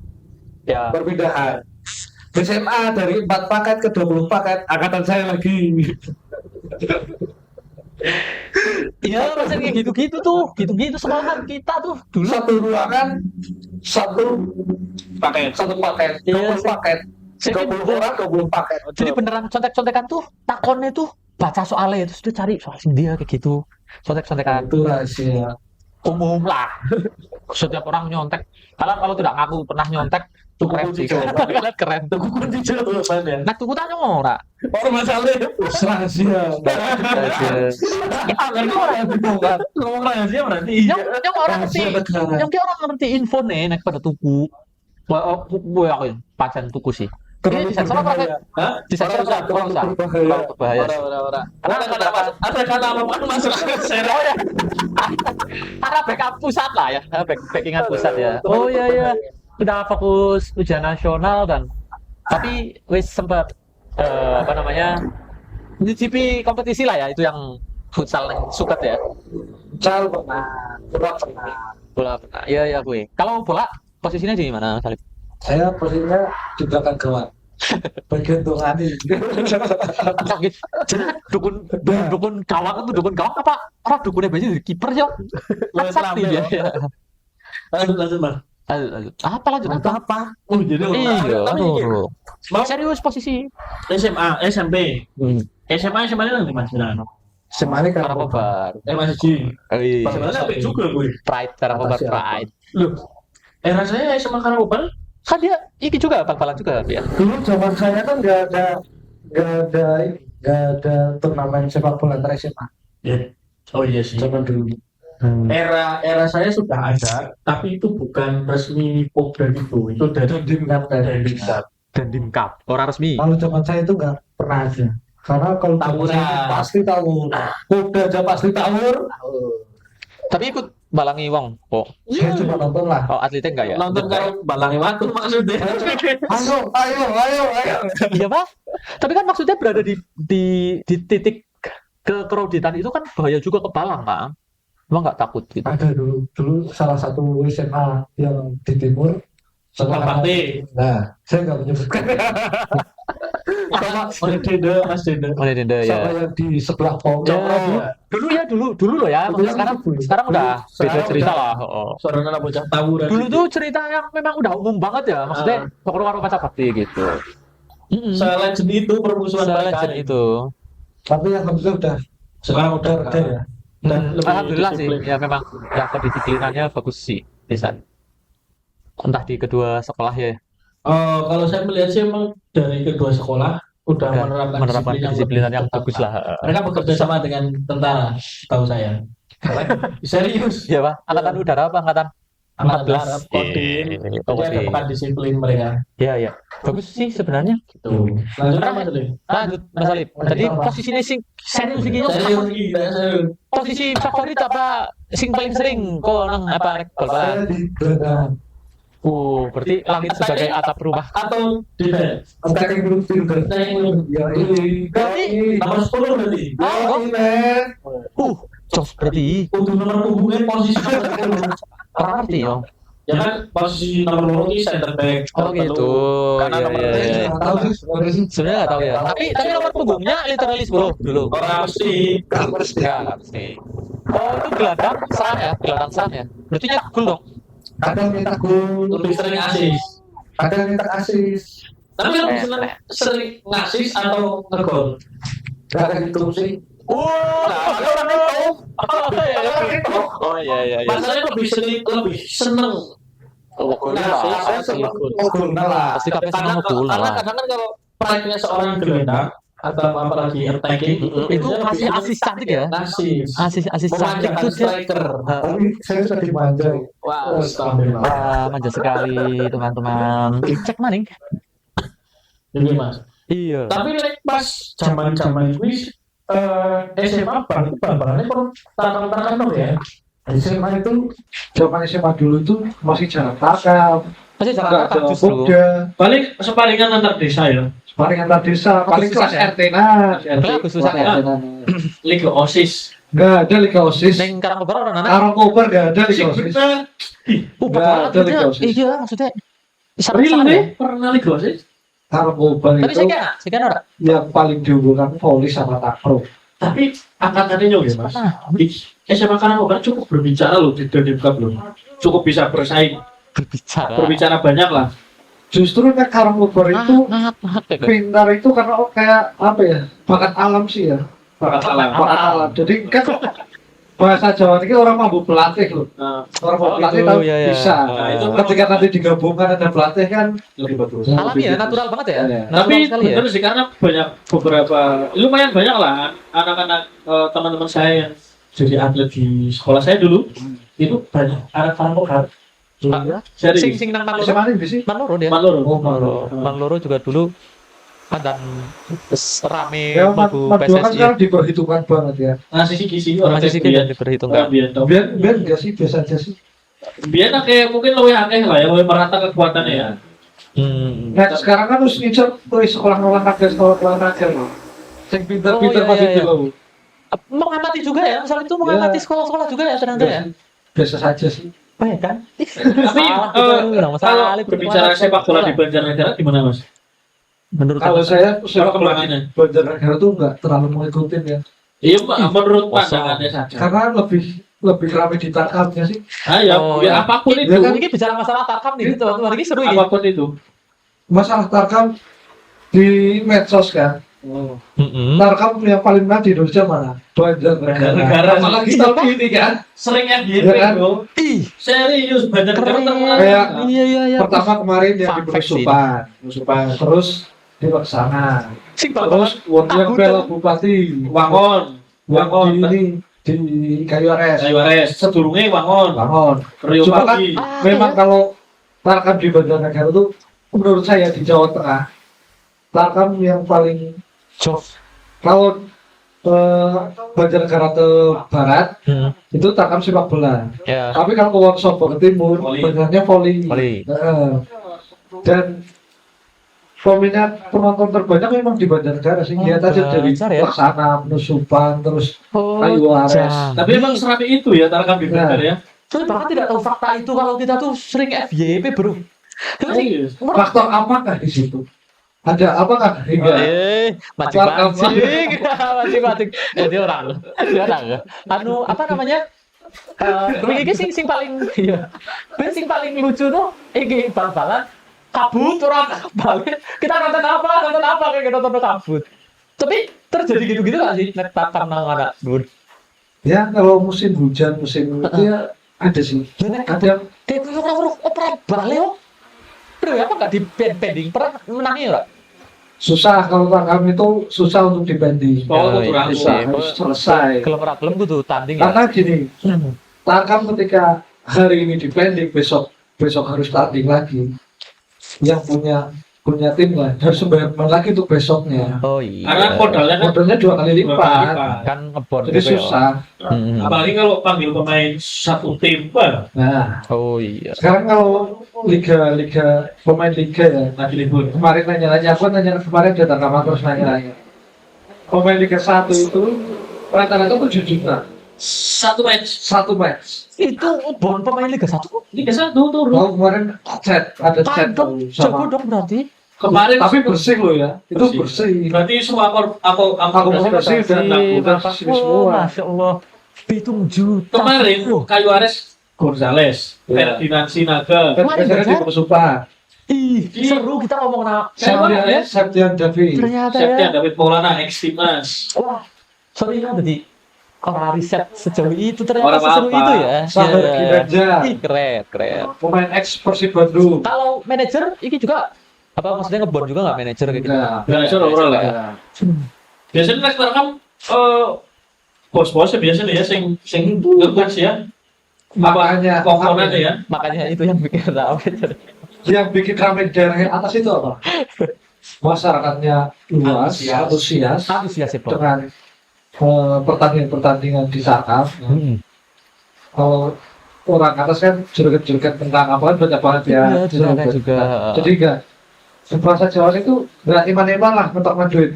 Ya. Perpindahan. SMA dari 4 paket ke 20 paket angkatan saya lagi. Iya, rasanya kayak gitu-gitu tuh. Gitu-gitu sekolahan kita tuh dulu. Satu ruangan, satu paket. 20 Iya, paket. Jadi 20 orang, 20 paket. Jadi beneran contek-contekan tuh takonnya tuh baca soalnya terus dia cari soal dia kayak gitu. Contek-contekan Itu rahasia. umum lah. Setiap orang nyontek. Kalau tidak ngaku pernah nyontek, Tuku keren kunci sih. jawaban. Kalian keren. Tuku kunci jawabannya. Nah, tuku tanya ora. Orang masalahnya. Rahasia. Angin orang yang bingung kan. Ngomong rahasia berarti. Yang orang ngerti, Rahasia negara. yang dia orang ngerti info nih naik pada tuku. Gue aku pacan tuku sih. Ini disensor apa kan? Hah? Disensor apa? Kurang usah. Kurang berbahaya. Ora. Ada kata apa masuk serah ya. Karena backup pusat lah ya, backingan pusat ya. Oh iya. Udah fokus ujian nasional dan tapi wis sempat apa namanya nyicipi kompetisi lah ya itu yang futsal yang suket ya. Futsal pernah, bola pernah. Bola pernah. Iya gue. Kalau bola posisinya di mana, Salib? Saya posisinya di belakang gawang. Bagian tungani. Sakit. Dukun gawang itu dukun gawang apa? Orang dukunnya biasanya jadi kiper ya. Sakti dia. Lanjut Bang. Lanjut. Apa lanjut? Apa? Oh jadi Iya. Aduh. Mau Serius posisi. SMA, SMP. SMA ini di mana? Semane kan Karena Kobar. masih Ji. Iya. Sebenarnya apa juga gue. Pride, karena Kobar Pride. Loh. Rasanya SMA Karawang Kan dia iki juga bal-balan juga dia. dulu zaman saya kan nggak ada turnamen sepak bola antar SMA ya. Oh iya sih. zaman dulu. Era saya sudah ada, tapi itu bukan resmi Popda gitu. Itu dari Dimkap dari Dan Dimkap. Orang resmi. Kalau zaman saya itu nggak pernah ada. Karena kalau zaman Tawuran. saya itu pasti tawur. Udah aja pasti tawur. Tapi ikut balangi wong kok. Saya cuma nonton lah. Oh, atletnya enggak ya? nonton kalau balangi waktu maksudnya. Ayo. Iya, Pak. Tapi kan maksudnya berada di titik kekrauditan itu kan bahaya juga ke balang, Pak. Emang nggak takut gitu? Ada dulu salah satu SMA yang di timur. Bakti. Nah, saya nggak menyebutkan. Mas Denda. Mulai denda ya. Sama yang di sebelah pom. Dulu loh ya. Maksudnya sekarang udah beda Sekarang cerita udah. lah. Oh. Suaranya bocah tawuran. Dulu tuh cerita yang memang udah umum banget ya. Maksudnya pokoknya karo pacar bakti gitu. Selegend itu permusuhan Soalnya mereka. itu. Tapi alhamdulillah udah Sekarang udah reda ya. dan lebih Alhamdulillah sih. disiplin. Ya memang yang kedisiplinannya bagus sih. Bisa. Entah di kedua sekolah ya. Kalau saya melihat sih emang dari kedua sekolah udah Menerapkan kedisiplinan yang lebih bagus ketat. lah. Mereka bekerja sama dengan tentara, tahu saya. Serius. Iya, Pak. Angkatan udara apa angkatan? Angkatan 14. darat, Kodim. Iya, Jadi ada Kodim. pekan disiplin mereka. Iya. Bagus sih sebenarnya. Gitu. Lanjut Mas Ali. Lanjut, Mas Alip. Jadi posisinya sing serius iki Serius gila, serius. posisi favorit apa sing paling sering kok nang apa rek bal-balan? Saya di gelandang. Berarti langit sebagai atap rumah. Atau defense. Attacking midfielder. Ya ini. Berarti Nomor 10 berarti. jos berarti Untuk nomor punggungnya posisi nomor 10. orang ngerti yo. Ya kan posisi nomor 2 ini center back. Oh gitu. Karena Iya, nomor iya, iya. Nggak tahu sih sebenarnya sih. Sebenarnya nggak tahu ya. Tapi nomor punggungnya literally 10 dulu. orang mesti Nggak mesti. Ya, pasti. Oh, itu gelandang serang ya, gelandang serang ya. Berarti nyetak gol dong. Kadang minta gol, lebih sering asis. kadang minta asis. Tapi lebih sering ngasis atau ngegol. Nggak ada gitu sih. Nah, orang itu. Oh iya. Masalahnya lebih seneng. Gol Saya lah. Gol lah. Pasti kabeh seneng gol Karena lah. kadang kan kalau pride-nya seorang gelandang atau apalagi attacking Itu masih asis cantik ya. Asis. Asis cantik Memanjakan itu dia. striker. Tapi saya sudah dimanja. Wah, stabil. Wah, manja sekali teman-teman. Cek maning. Ini Mas. Iya. Tapi like, pas zaman-zaman kuis SMA bal-balannya kok tangan-tangan dong ya. SMA itu zaman SMA dulu itu masih jarak takam, Masih Enggak Jakarta ada justru. Popda, Paling separingan antar desa ya. paling antar desa, paling Agustus kelas ya? RT nah. Kelas Agustusan Kelas ya? RT nah. Liga OSIS. Enggak ada Liga OSIS. Neng Karangkobar orang anak. Karangkobar enggak ada Liga Sing OSIS. bener. Betul Nggak ada banget. Liga OSIS. Iya, maksudnya. Real Sama-sama deh, ya. pernah Liga OSIS. Karangkobar Tapi itu saya kan orang. yang paling diunggulkan voli sama takraw. Tapi angkatannya nyok ya mas. Di SMA Karangkobar cukup berbicara loh di Dandim Cup loh. Cukup bisa bersaing, berbicara banyak lah. Justru nek Karangkobar itu pintar itu karena kayak apa ya, bakat alam sih ya, Bakat alam. bakat alam. Jadi kan bahasa Jawa ini orang mampu pelatih loh, Nah, orang mampu Oh, pelatih itu, tahu ya, ya. bisa. Nah, itu Ketika nanti digabungkan ada pelatih kan lebih bagus. Alami ya, natural banget ya. Iya. Tapi Natural sekali ya. bener sih karena banyak beberapa, lumayan banyak lah anak-anak teman-teman saya yang jadi atlet di sekolah saya dulu itu banyak anak Karangkobar. Serius. Sing nang Bisa Manloro. mana sih? Manloro dia. Manloro. Oh, Manloro. Manloro. Manloro juga dulu dan rame Ya, mlebu Madura kan PSSI. sekarang diperhitungkan banget ya. Nah sisi orang Masih sedikit dan diperhitungkan. Biar Biar enggak sih, biasa aja sih. akeh mungkin lebih akeh lah ya, lebih merata kekuatannya ya. Nah sekarang kan harus ngincer tuh sekolah olahraga loh. Yang pintar-pintar Oh, iya, pasti iya, iya. tahu. Mengamati juga ya, misalnya itu mengamati sekolah-sekolah juga ya ternyata ya. Biasa saja sih. Oh ya kan? Tapi kalau berbicara sepak bola di Banjarnegara gimana mas? menurut Kalau Anda? saya sepak bola perkembangannya? di Banjarnegara tuh nggak terlalu mengikutin ya, Iya Pak, menurut kosong. pandangannya saja. karena lebih ramai ditangkapnya sih. Ah ya, Oh, biar ya. apapun Ya itu, kan? Ini bicara masalah tarkam nih, teman-teman ini seru ini. apapun itu. Masalah tarkam di medsos kan, tarkam yang paling mati di Indonesia mana? Banjarnegara. Banjarnegara. Apalagi tahun ini kan, Seringnya Ya gitu, kan? bro. Ih, Serius, Banjarnegara keren. terkenal. Kayak Iya iya iya. pertama kemarin yang di Fun fact sih. Penusupan, terus di Laksana, Sing terus yang bela bupati, Wangon, Wangon di Kayu Ares, Ares, sedurunge Wangon, Wangon. Rio Cuma kan Pagi. memang kalau tarkam di Banjarnegara itu menurut saya di Jawa Tengah tarkam yang paling Jos. kalau Banjarnegara ke barat itu tarkam sepak bola. Ya. Tapi kalau ke Wonosobo ke timur Voli. benarnya voli. Voli. Dan peminat penonton terbanyak memang di Banjarnegara sih. Oh, Lihat aja dari Banjar ya? Laksana, Penusupan, terus Oh, Kayu Ares. jangan. Tapi emang serami itu ya tarkam di Banjar ya. Saya bahkan tidak tahu fakta itu kalau kita tuh sering FYP bro. Terus Serius. faktor apakah di situ? Ada apakah hingga mancing-mancing, mancing-mancing. Dia orang, dia orang. Anu apa namanya? Ini sing paling, iya. Sing paling lucu tuh, ini bal-balan kabut orang balik. Kita nonton apa kayak gitu nonton kabut. Tapi terjadi gitu-gitu nggak sih? Nek tarkam nang anak dur. ya kalau musim hujan, musim itu ya ada sih. Ada Kayak orang-orang opera balik oh. Bro, apa nggak di pending? Pernah menangi nggak? susah kalau tarkam itu susah untuk dibanding. Oh, iya, kurang. iya. Harus selesai. Kalau ora gelem kudu tanding ya. Karena gini, tarkam ketika hari ini dipending, besok harus tanding lagi. Yang punya tim lah harus bayar lagi untuk besoknya. Oh iya. Karena modalnya kan Modalnya 2 kali lipat. Kan ngebor Jadi gitu ya. susah. apalagi kalau panggil pemain satu tim, Pak. Nah, Oh iya. sekarang kalau liga pemain liga ya. Lagi libur. Kemarin nanya aku nanya kemarin ada tarkam terus nanya. Pemain Liga 1 itu rata-rata 7 juta Satu match. satu match. Itu bon pemain Liga 1 Liga 1 turun. Kalau kemarin ada chat Tandem jago dong berarti. Kemarin tapi bersih loh ya, itu Bersih. bersih. berarti semua aku Akomodasi udah sini semua. Masya Allah. 7 juta. kemarin Oh. Kayu Ares Gonzales, Ya. Ferdinand Sinaga, Kemarin Biasanya di Banjar. Penusupan. Ih, seru kita ngomong nama. Septian David. Ternyata Septian ya. David Maulana ex Timnas. Wah, sorry ya tadi orang riset sejauh itu ternyata Orang seseru apa? itu ya. Sabar Ya. Ginanjar. Ih, keren. Pemain ex Persib Bandung. Kalau manajer ini juga apa maksudnya ngebon juga nggak manajer kayak gitu? Enggak. Manajer overall lah. Ya. Biasanya nek rekam bos-bosnya biasanya ya sing ngegas ya. Makanya Komponennya ya. Makanya itu yang bikin rame. yang bikin ramai daerah yang atas itu apa? Masyarakatnya luas, antusias Antusias ya, Bro. dengan pertandingan-pertandingan di Tarkam. Kalau orang atas kan julukan tentang apa kan banyak banget ya. Iya, julukan juga. Jadi enggak bahasa Jawa itu enggak iman-iman lah mentok duit.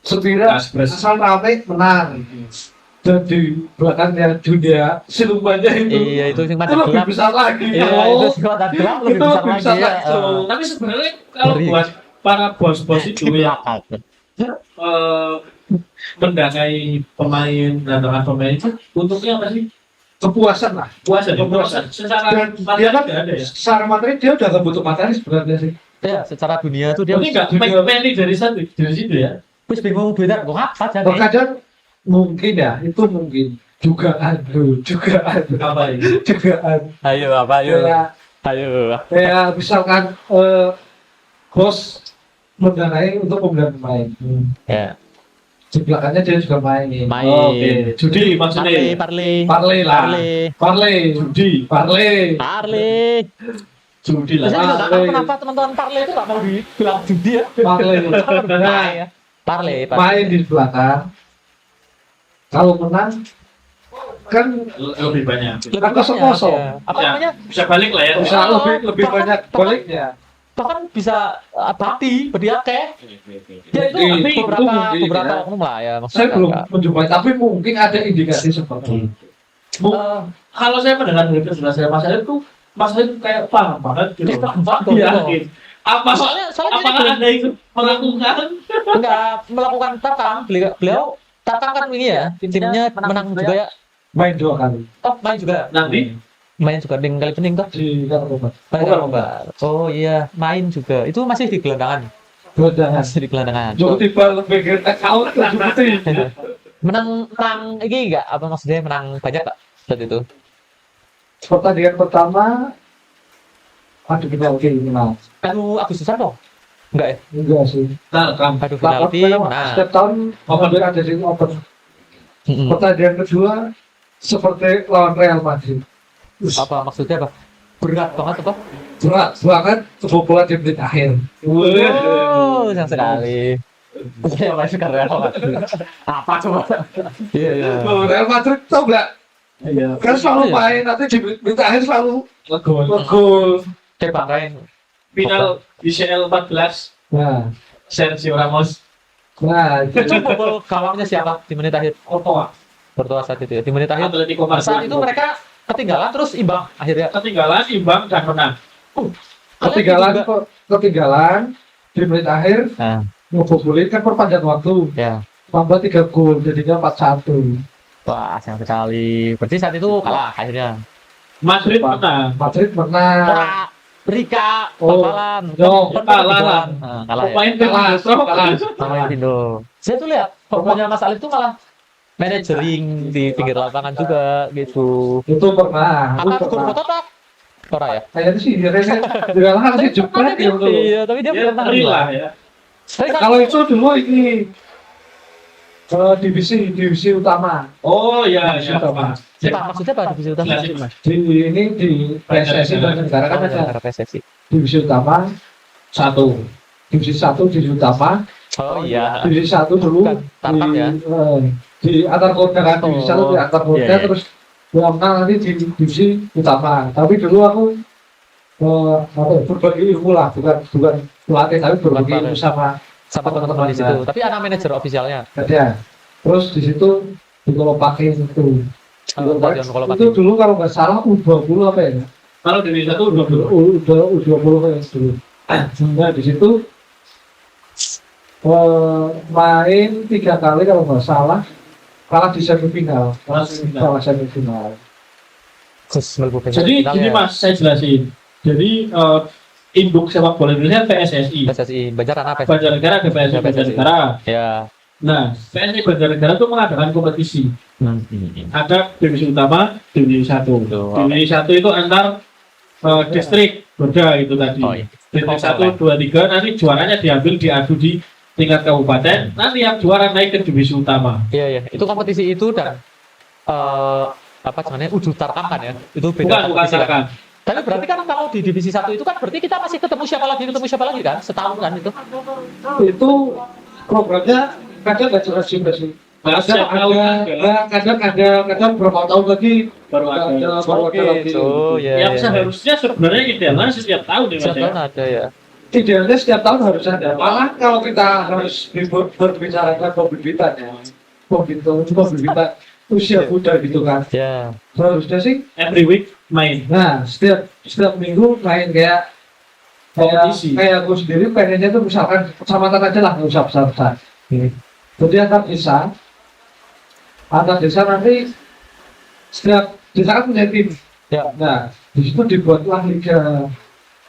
Sekira asal rame menang. Dan di belakangnya dunia silumannya itu. Iya, itu yang Itu mata lebih gelap. besar lagi. Iya, ya. itu sih mata gelap lebih Itu besar lebih lagi besar ya. lagi, Cok. Tapi sebenarnya kalau Ngeri. buat para bos-bos itu ya eh, mendanai pemain dan dengan pemain itu untungnya apa sih? Kepuasan lah. Puasa ya, Kepuasan. secara Dan materi dia kan nggak ada ya. secara materi dia udah gak butuh materi sebenarnya sih. Ya, secara dunia tuh dia Tapi nggak meli dari situ ya. wis bingung duitnya kok apa aja. Terkadang mungkin ya itu mungkin jugaan Apa ini? jugaan Ayo apa ayo. kayak Ayo. misalkan bos mendanai untuk pembelian pemain Ya. di belakangnya dia juga main Main. Oke, judi maksudnya. Parley. parlay lah parlay Judi, parlay Parley. judi lah. Saya juga nggak tahu Parley. kenapa teman-teman Parley itu nggak mau dibilang judi ya. parlay Nah, Parley. main di belakang kalau menang kan Lebih banyak. Kan kosong-kosong. Apa Ya, namanya? bisa balik lah ya. bisa lebih banyak baliknya Bahkan bisa bati, berdiake. Ya itu Mungkin, itu beberapa mungkin, beberapa ya. oknum lah ya. saya belum enggak. menjumpai tapi mungkin ada indikasi seperti itu. Eh, Kalau saya mendengar dari penjelasan Mas Alif tuh, Mas Alif kayak paham banget gitu. Dia paham banget, Iya, betul. gitu. Apa Soalnya apakah gini, Anda ikut melakukan? enggak melakukan tarkam, beliau tarkam kan ini ya, timnya menang juga ya. main 2 kali Oh, main juga. Nanti Main juga ding kali pening toh. di Karobat Main Karobar. Oh iya, main juga. Itu masih di gelandangan. Bedangan Masih di gelandangan. Joko tiba lebih ke account ke Jupiti. menang ini enggak apa maksudnya menang banyak Pak saat itu? Pertandingan pertama aduh penalti menang. Aduh, Agustusan toh? Enggak ya? Enggak sih. tarkam. Aduh, penalti menang. Setiap tahun open ada di open. Mm-mm. Pertandingan kedua seperti lawan Real Madrid. Apa maksudnya apa? Berat banget apa? Berat banget kebobolan di menit akhir. Oh, sayang sekali. Iya, masih karena apa coba? Iya, iya. Real Madrid tau nggak? Iya. Kan selalu Iya. main nanti di menit akhir selalu Legol. gol. Cepat main. Final UCL 14 Nah, Sergio Ramos. Itu bobol gawangnya siapa di menit akhir? Ottawa. Bertua saat itu ya. Di menit akhir. Atletico Saat itu Madrid. mereka ketinggalan terus imbang akhirnya. Ketinggalan, imbang dan menang. ketinggalan di menit akhir Nah, ngebobolin kan perpanjang waktu ya. tambah 3 gol jadinya 4-1. Wah, sayang sekali. Berarti saat itu kalah akhirnya. Madrid menang. Madrid menang. Ora Rika, Oh. Bal-balan. Oh, Kan kalah lah. Nah, kalah ya. Pemain kalah. Sama yang Indo. Saya tuh lihat pokoknya Mas Alif tuh malah managering di pinggir lapangan juga gitu. Itu pernah. Apa Itu gol pernah. foto tak? Ora ya? Kayaknya sih dia juga lah sih jepret Dia- gitu. Iya, tapi dia Dia pernah ngeri lah ya. Tapi kan- Kalau itu dulu ini divisi utama Oh iya, Divisi iya. utama. Pak, maksudnya apa divisi utama? Jelasin, Mas. di ini di PSSI Banjarnegara kan ada Negara PSSI. divisi utama 1. divisi 1 divisi utama Oh iya. divisi 1 dulu Bukan, tarkam ya? di antar kota kan divisi 1 di antar kota Iya, iya. terus menang nanti di divisi utama tapi dulu aku apa ya, berbagi ilmu lah bukan pelatih tapi berbagi Bukan ilmu sama Sama teman-teman di situ. Tapi anak manajer ofisialnya. ada terus di situ di Kolopaking itu Stadion kalau itu dulu kalau nggak salah U20 apa ya Kalau dari 1 20. udah U20 kayak dulu nah di situ main 3 kali kalau nggak salah kalah di semifinal kalah semifinal Jadi gini Mas, saya jelasin. Jadi induk sepak bola Indonesia PSSI. PSSI Banjarnegara apa? Banjarnegara ke PSSI Banjarnegara. Ya. Nah, PSSI Banjarnegara itu mengadakan kompetisi. Ada divisi utama, divisi 1. Betul. Divisi 1 itu antar distrik, beda itu tadi. Oh, iya. Divisi 1, 2, 3 nanti juaranya diambil diadu di tingkat kabupaten. Nanti yang juara naik ke divisi utama. Iya, iya. Itu kompetisi itu dan apa namanya? Uju tarkam kan ya? Itu beda Bukan kompetisi kan? tarkam. Tapi berarti kan kalau di divisi 1 itu kan berarti kita masih ketemu siapa lagi kan? Setahun kan itu. itu programnya kadang nggak jelas juga sih Kadang berapa tahun lagi baru ada. baru ada lagi. Oh ya. Yang seharusnya sebenarnya idealnya setiap tahun nih Mas Siapa ya. ada ya? Idealnya setiap tahun harus ada. Malah kalau kita harus berbicara tentang pembibitan ya, pembibitan usia muda gitu kan. Ya. Harusnya sih, Every week main. nah setiap minggu main kayak Kompetisi. kayak aku sendiri pengennya tuh misalkan kecamatan aja lah, nggak usah besar-besar. Jadi antar desa nanti setiap desa kan punya tim. Ya. Nah di situ dibuatlah liga.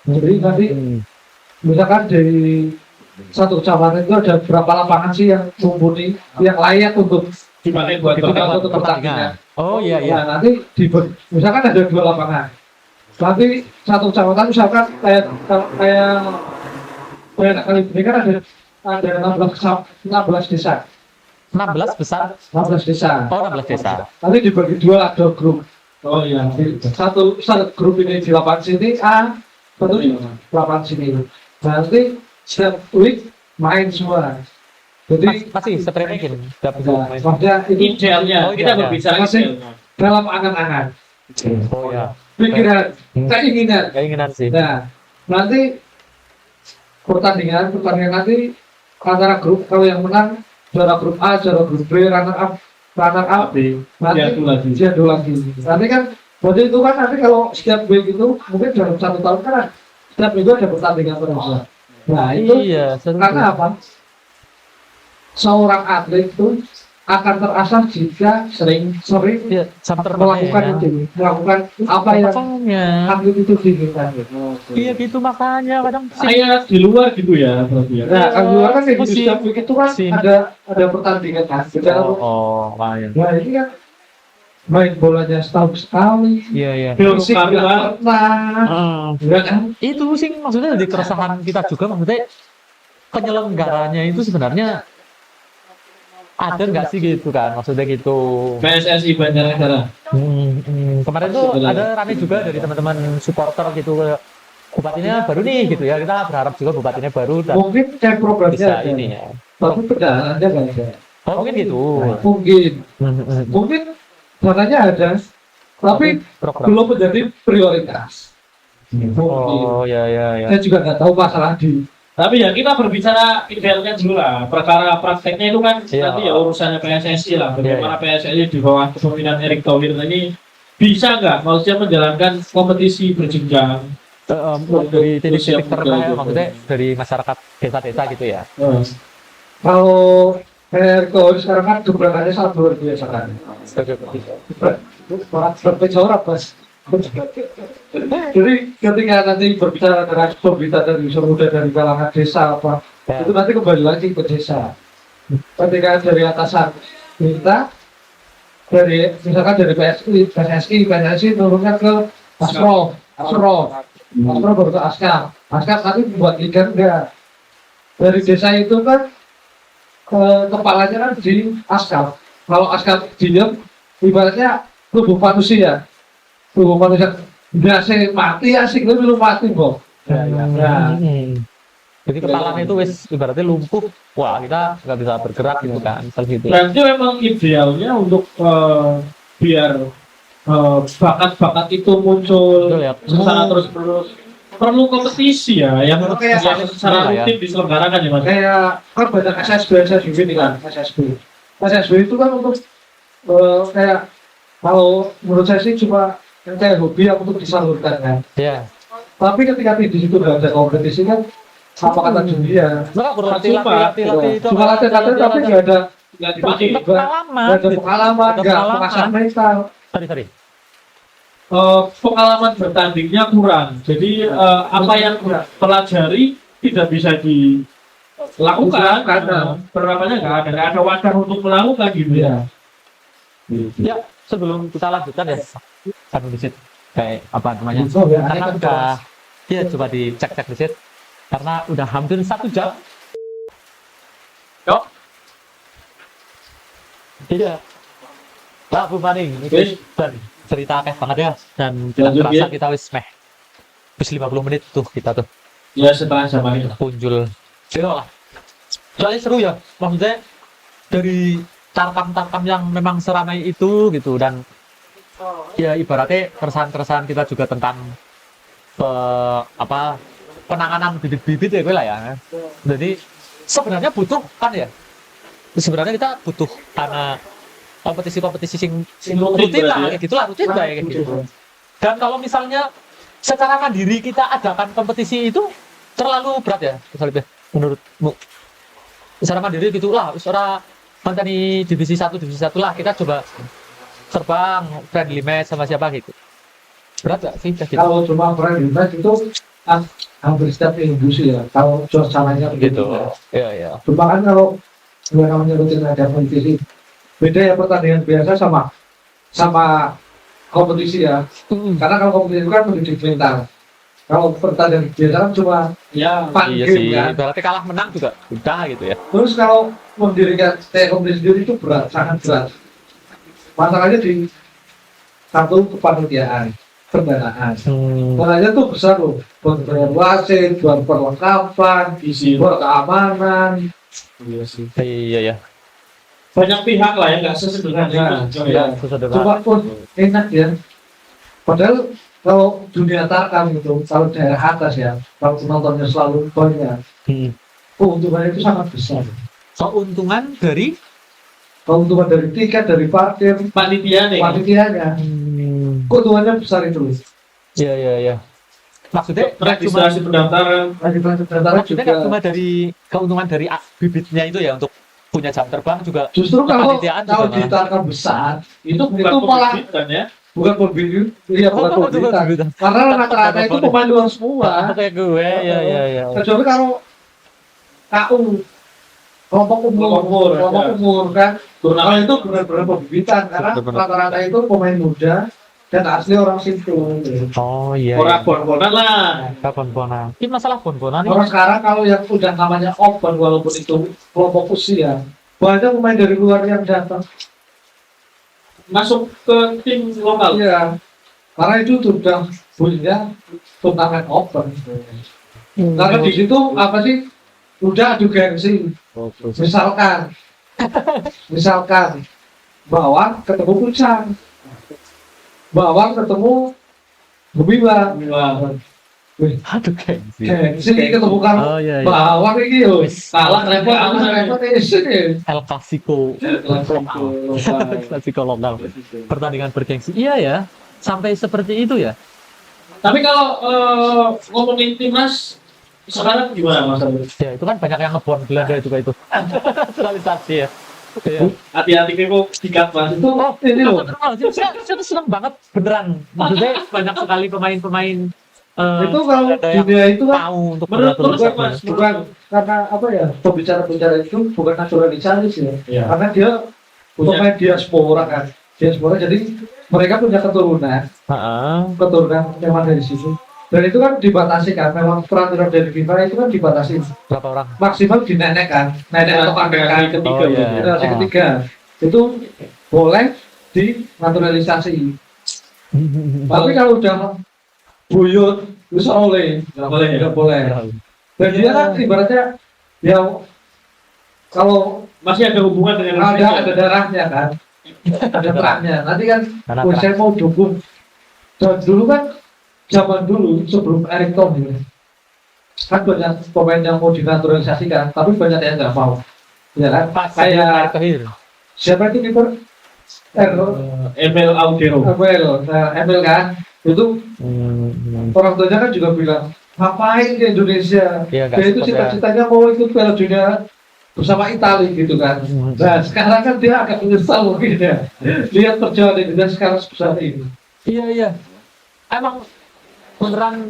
Jadi nanti Hmm. misalkan dari satu kecamatan itu ada berapa lapangan sih yang mumpuni, yang layak untuk Dipakai buat untuk pertandingan. Oh iya iya. Nah, nanti misalkan ada 2 lapangan. Nanti satu kecamatan misalkan kayak kali ini kan ada 16 desa. 16 besar. 16 desa. Oh 16 desa. Nanti dibagi 2 ada grup. Oh iya. Satu grup ini di lapangan sini A, satu di lapangan sini. Nanti setiap week main semua. Jadi Masih setremakin. Dapat nah, main. maksudnya itu Idealnya Oh, kita iya, berbicara Masih idealnya. dalam angan-angan, Oh ya. pikiran, keinginan. Keinginan sih. Nah, nanti pertandingan nanti antara grup, kalau yang menang juara grup A, juara grup B, runner up, nanti Diadu lagi. diadu lagi. Nanti kan berarti itu kan nanti kalau setiap week itu mungkin dalam 1 tahun kan setiap minggu ada pertandingan terus. Nah itu Iya, seru. karena apa? Seorang atlet itu akan terasah jika sering Iya, sampai melakukan itu, melakukan apa yang makanya. atlet itu diinginkan. Iya gitu makanya kadang sih. Saya di luar gitu ya, berarti ya. Nah, kalau luar kan kayak gitu, Musim. setiap week itu kan Musim. ada pertandingan kan. Makanya. Nah ini kan main bolanya setahun sekali, Iya iya. fisik nggak Karuan. pernah, ya kan? Itu sih maksudnya jadi keresahan kita juga maksudnya penyelenggaranya itu sebenarnya ada nggak sih gitu kan maksudnya gitu. PSSI Banjarnegara. Kemarin tuh ada rame juga dari teman-teman supporter gitu bupatinya baru nih gitu ya, kita berharap juga bupatinya baru dan Mungkin kayak programnya bisa ada, ini ya. tapi pendananya nggak ada. Oh mungkin gitu. Mungkin dananya ada, tapi Program. belum menjadi prioritas. Mungkin. Oh ya ya ya. Saya juga nggak tahu masalah di. Tapi ya kita berbicara idealnya dulu lah. Perkara prakteknya itu kan Iya. nanti ya urusannya PSSI lah. Bagaimana Iya, PSSI di bawah kepemimpinan Erick Thohir ini bisa nggak maksudnya menjalankan kompetisi berjenjang. Dari titik-titik Usia terendah muda ya, gitu. maksudnya dari masyarakat desa-desa gitu ya. Kalau Erko sekarang kan gebrakannya sangat luar biasa kan. Berpecorak mas. Jadi ketika nanti berbicara dengan pembina dari usia muda dari kalangan desa apa, Ya. itu nanti kembali lagi ke desa. Ketika dari atasan minta dari misalkan dari PSSI turunnya ke Asprof baru ke Askar nanti buat liga enggak. Dari desa itu kan kepalanya kan di Askar. Kalau Askar diam, ibaratnya tubuh manusia biasa mati asik tapi belum mati kok. Nah, Jadi kepalanya itu wis ibaratnya lumpuh. Wah, kita nggak bisa bergerak gitu kan. Seperti itu. Berarti memang idealnya untuk biar bakat-bakat itu muncul Betul ya. secara terus-menerus perlu kompetisi ya yang Kayak yang secara ya. rutin diselenggarakan ya mas. kayak kan banyak SSB ini kan SSB itu kan untuk kayak kalau menurut saya sih cuma kayak hobi yang untuk disalurkan kan. Ya. Tapi ketika di situ nggak ada kompetisi kan apa kata dunia Mereka perlu Cuma latih itu. cuma latihan tapi nggak ada Nggak dipakai. pengalaman. nggak ada pengalaman nggak Pengalaman. pengasah mental. Sorry. Pengalaman bertandingnya kurang. Jadi apa yang pelajari tidak bisa dilakukan karena penerapannya nggak ada wadah untuk melakukan gitu ya. Ya, sebelum kita lanjutkan ya, satu visit kayak apa namanya? Oh, ya, Karena ada udah, ya coba dicek visit. Karena udah hampir 1 jam. Yuk. Iya. Lah Bu Maning, Wis. dan cerita akeh banget ya dan Lanjut, terasa ya. kita wis 50 menit tuh kita tuh Ya setengah jam ini. punjul. Lah. Soalnya seru ya, maksudnya dari tarkam-tarkam yang memang seramai itu gitu, dan ya ibaratnya keresahan-keresahan kita juga tentang penanganan bibit-bibit ya gue lah ya. Jadi sebenarnya butuh kan ya. Sebenarnya kita butuh karena kompetisi-kompetisi sing rutin lah kayak gitulah, rutin kayak gitu. Dan kalau misalnya secara mandiri kita adakan kompetisi itu terlalu berat ya, misalnya menurutmu? Secara mandiri gitu lah, secara di divisi 1 lah kita coba terbang friendly match sama siapa gitu. Berat gak sih kayak gitu? Kalau cuma friendly match itu hampir setiap minggu sih ya, kalau suasananya Gitu. ya. Iya. Cuma kan kalau namanya rutin ada kompetisi, beda ya pertandingan biasa sama kompetisi ya. Karena kalau kompetisi itu kan mendidik mental. Kalau pertandingan biasa kan cuma Ya, fun Iya game sih, kan. berarti kalah menang juga udah gitu ya. Terus kalau mendirikan kompetisi sendiri itu berat, sangat berat. Masalahnya di satu kepanitiaan, pendanaan. Makanya tuh besar loh, buat bayar wasit, buat perlengkapan, buat keamanan. Iya sih. Iya ya. Banyak pihak lah ya, nggak sesederhana itu. Ya. Cuma pun enak ya. Padahal kalau dunia tarkam gitu, kalau daerah atas ya, kalau penontonnya selalu banyak, keuntungannya itu sangat besar. Keuntungan dari Keuntungan dari tiket, dari parkir, Panitia nih. panitianya, keuntungannya besar itu. Iya. Maksudnya nggak cuma Registrasi pendaftaran. maksudnya nggak cuma dari keuntungan dari bibitnya itu ya untuk punya jam terbang juga. Justru kalau Kepanitiaan kalau juga di tarkam besar, Itu bukan itu malah pembibitan ya. bukan pembimbing, iya bukan pembimbing. Karena rata-rata itu pemain luar semua. Kayak gue, ya. Kecuali kalau KU, kelompok umur kan. Kalau itu benar-benar pembibitan karena rata-rata itu pemain muda dan asli orang situ. Oh iya. Orang bon-bonan lah. Bon-bonan. Ini masalah bon-bonan ini. Orang sekarang kalau yang udah namanya open walaupun itu kelompok usia, banyak pemain dari luar yang datang. Masuk ke tim lokal. Iya, karena itu sudah punya turnamen open. Karena di situ apa sih? Udah adu gengsi. Misalkan Bawang ketemu Puncak, Bawang ketemu Gumiwang. Aduh gengsi. Gengsi ketemu kan Oh iya. Bawang ini yo. Kalah repot. El Clasico. Clasico lokal. Pertandingan bergengsi. Iya ya. Sampai seperti itu ya. Tapi kalau ngomongin timnas sekarang gimana Mas Abdul? Ya itu kan banyak yang ngebon Belanda juga itu. Naturalisasi ya. Iya. Hati-hati kok dikat Mas. Itu ini loh. Saya tuh senang banget beneran. Maksudnya banyak sekali pemain-pemain Itu kalau ada yang dunia itu kan tahu untuk Menurut bernaturalisasi. Mas, bukan karena apa ya, pembicara-pembicara itu bukan naturalisasi ya. Iya. Karena dia pemain diaspora kan. Diaspora jadi mereka punya keturunan memang dari situ. Dan itu kan dibatasi kan, memang peraturan dari FIFA itu kan dibatasi Berapa orang? maksimal di nenek kan, nenek atau kakek kan, ketiga. Oh, iya. generasi ketiga itu boleh dinaturalisasi. Tapi kalau udah buyut bisa oleh, nggak boleh. Dan dia kan ibaratnya ya kalau Masih ada hubungan dengan ada darahnya kan, ada terahnya. Nanti kan, Karena oh, saya mau dukung. Dan dulu kan zaman dulu sebelum Erick Thohir kan banyak pemain yang mau dinaturalisasikan, tapi banyak yang nggak mau. Ya kan? Kayak siapa itu kiper? Emil Audero. Emil kan, itu orang tuanya kan juga bilang ngapain ke Indonesia? Iya, Dia itu cita-citanya mau ikut Piala Dunia bersama Italia gitu kan. Nah sekarang kan dia agak menyesal mungkin ya. Lihat perjalanan Indonesia sekarang sebesar ini. Iya. Emang beneran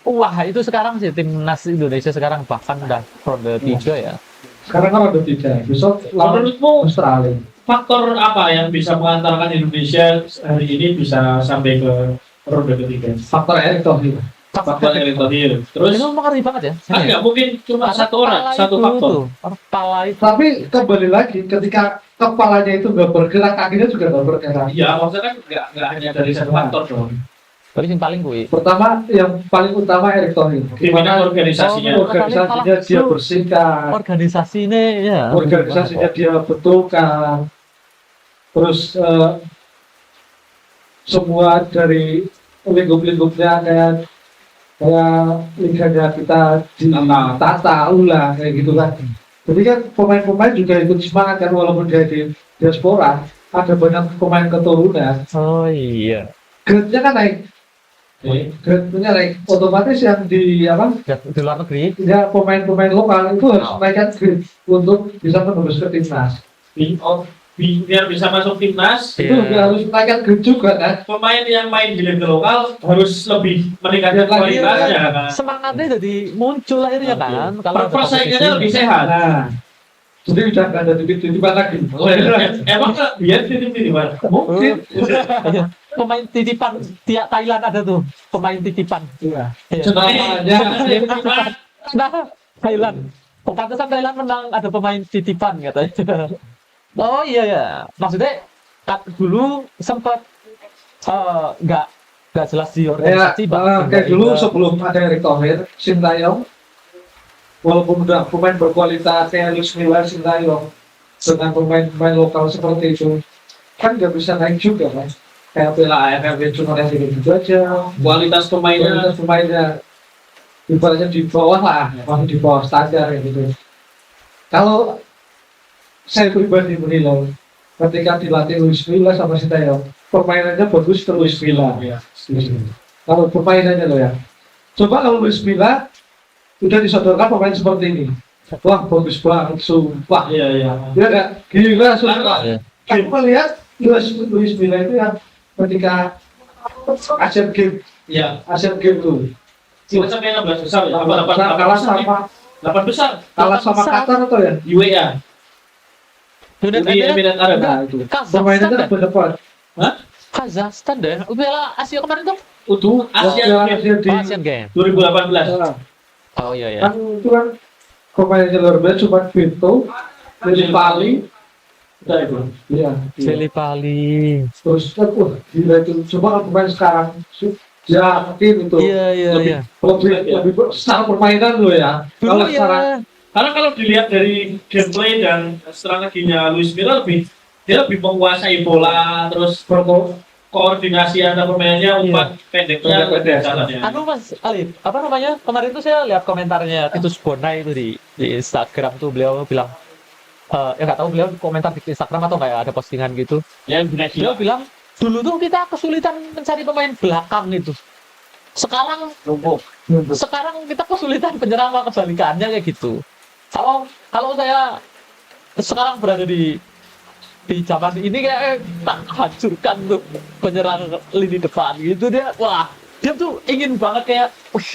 wah itu sekarang sih timnas Indonesia sekarang bahkan udah ronde 3 ya. Sekarang kan udah tidak. Besok lawan Menurutmu Australia. faktor apa yang bisa mengantarkan Indonesia hari ini bisa sampai ke ronde ketiga? Faktor Erick Thohir. Faktor Erick Thohir. Terus Itu mengerti banget ya. kan nggak mungkin cuma satu orang, satu faktor. Kepala itu. Tapi kembali lagi ketika kepalanya itu nggak bergerak, kakinya juga nggak bergerak. Iya, maksudnya kan nggak hanya dari satu faktor dong. Tapi yang paling gue. Pertama, yang paling utama Erick Thohir. Gimana organisasinya? Organisasinya dia bersihkan, Organisasi ini ya. organisasinya dia betulkan, terus semua dari lingkup-lingkupnya kayak liganya kita ditata ulang kayak gitu kan. Jadi kan pemain-pemain juga ikut semangat kan walaupun dia di diaspora, ada banyak pemain keturunan, Oh iya. grade-nya kan naik, grade-nya naik, otomatis yang di apa? Di luar negeri. Ya pemain-pemain lokal itu harus naikkan grade untuk bisa menembus ke timnas. Biar bisa masuk timnas, Itu harus naikkan grade juga kan. pemain yang main di liga lokal harus lebih meningkatkan kualitasnya kan. Semangatnya jadi muncul akhirnya kan. Kalau ada Persaingannya kompetisi. lebih sehat. Nah, jadi udah nggak ada titip-titipan lagi. Emang biar titip-titipan. Mungkin. Iya. Pemain titipan tiap Thailand ada tuh pemain titipan. Iya. Iya. Namanya Nah, Thailand. Pantesan Thailand menang ada pemain titipan katanya. Oh iya ya. Maksudnya dulu sempat nggak jelas di ya, organisasi kayak dulu sebelum ada Erick Thohir, Sintayong, walaupun udah pemain berkualitas kayak Luis Milla, Sintayong, dengan pemain-pemain lokal seperti itu, kan nggak bisa naik juga kan. Kayak Piala AFF cuma yang gitu aja. Kualitas pemainnya Pemainnya ibaratnya di bawah lah, masih di bawah standar kayak gitu. Kalau saya pribadi menilai ketika dilatih Luis Milla sama Sintayong, permainannya bagus ke Luis Milla. Kalau permainannya loh ya. Coba kalau Luis Milla udah disodorkan pemain seperti ini, wah bagus banget, sumpah. iya. Dia nggak gila, sumpah. Iya. Aku melihat Luis Milla itu yang ketika Asian Games, Iya. Asian Games tuh, Cuma sampai 16 besar ya. kalah 8 besar. sama Qatar atau ya? UAE. Uni Emirat Arab. Nah, itu. Kazakhstan Permainannya deh. berdepan. Kazakhstan deh. Piala Asia kemarin tuh. Untuk Asia Games Di Asian Game. 2018. Nah, Oh iya ya. kan itu kan pemainnya luar biasa, cuma Vito, dari Pali, Udah itu. iya. Fili Pali. Terus kan, wah gila itu. Coba kalau pemain sekarang, yakin itu. Iya. Lebih secara permainan loh ya. Dulu Kalau ya. secara Karena kalau dilihat dari gameplay dan strateginya Luis Milla dia lebih menguasai bola, terus koordinasi antar pemainnya, umpan pendeknya, Pendek-pendek. jalannya. Anu Mas Alif, apa namanya? Kemarin tuh saya lihat komentarnya Titus Bonai itu di Instagram tuh beliau bilang ya nggak tahu beliau komentar di Instagram atau nggak ya, ada postingan gitu. Ya, Indonesia. Beliau bilang dulu tuh kita kesulitan mencari pemain belakang itu. Sekarang kita kesulitan penyerang, kebalikannya kayak gitu. Kalau saya sekarang berada di zaman ini kayak tak hancurkan tuh penyerang lini depan gitu dia. Wah, dia tuh ingin banget kayak,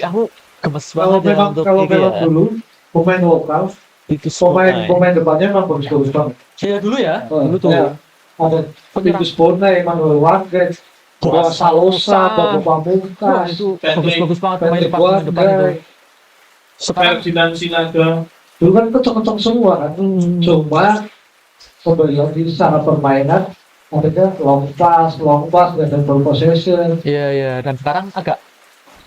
aku gemes kalau banget ya memang untuk kalau ini memang ya. dulu pemain lokal, Titus Bonai. pemain depannya memang bagus-bagus banget. Iya dulu ya, dulu tuh. Ya, ada Penyerang. Titus Bonai, Manuel Warget, Wah, Salosa, Bapak Wah, Pamungkas, itu Patrick- bagus-bagus banget pemain Patrick depan itu. Wanggai. Sekarang Ferdinand Sinaga. Dulu kan kenceng-kenceng semua kan. Cuma kembali lagi secara permainan adanya long pass, nggak ada ball possession. iya dan sekarang agak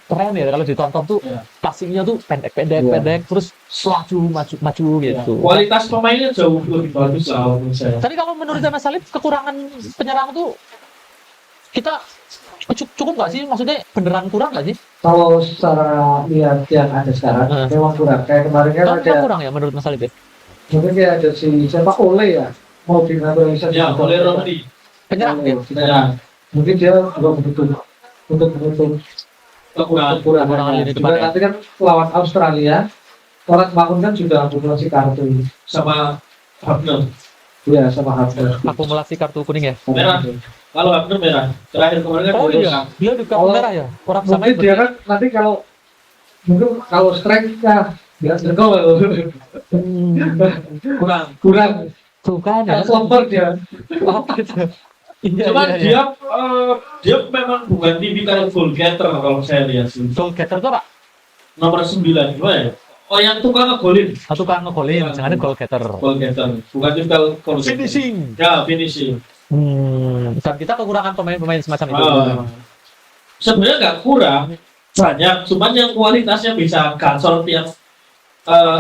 keren ya kalau ditonton tuh Iya. passingnya tuh pendek, terus maju gitu. Kualitas pemainnya jauh lebih bagus lah menurut saya. Tadi kalau menurut Mas Salib kekurangan penyerang tuh kita cukup nggak sih? Maksudnya beneran kurang nggak sih? Kalau secara lihat yang ada sekarang memang kurang. Kayak kemarin kan Kalau ada, kurang ya menurut Mas Salib ya? mungkin kayak ada si siapa Ole ya, mau dinaturalisasi. Ya, boleh Romdi. Penyerang ya? Penyerang. Mungkin dia juga menutup Kekurangan. kekurangannya. lini depan Juga ya. nanti kan lawan Australia, orang bangun kan sudah akumulasi kartu. Sama Hafner. Iya, sama Harper. Akumulasi kartu kuning ya? Merah. Kalau Hafner merah. Terakhir kemarin kan Oh bonus. iya, dia di kartu Kalau- merah ya? Orang sama Mungkin dia kan nanti kalau strike-nya nggak tergol, kurang Tuh kan ya? lemper dia. Oh gitu. Iya, Cuman iya. dia memang bukan tipikal goal getter kalau saya lihat sih. Goal getter tuh apa? Nomor 9 gimana ya? Oh, yang tukang ngegolin. Satu kan ngegolin, jangan goal getter. Goal getter. Bukan tipikal goal getter. Finishing. Ya, finishing. Dan kita kekurangan pemain-pemain semacam itu. Ah. sebenarnya nggak kurang banyak, cuman yang kualitasnya bisa gacor tiap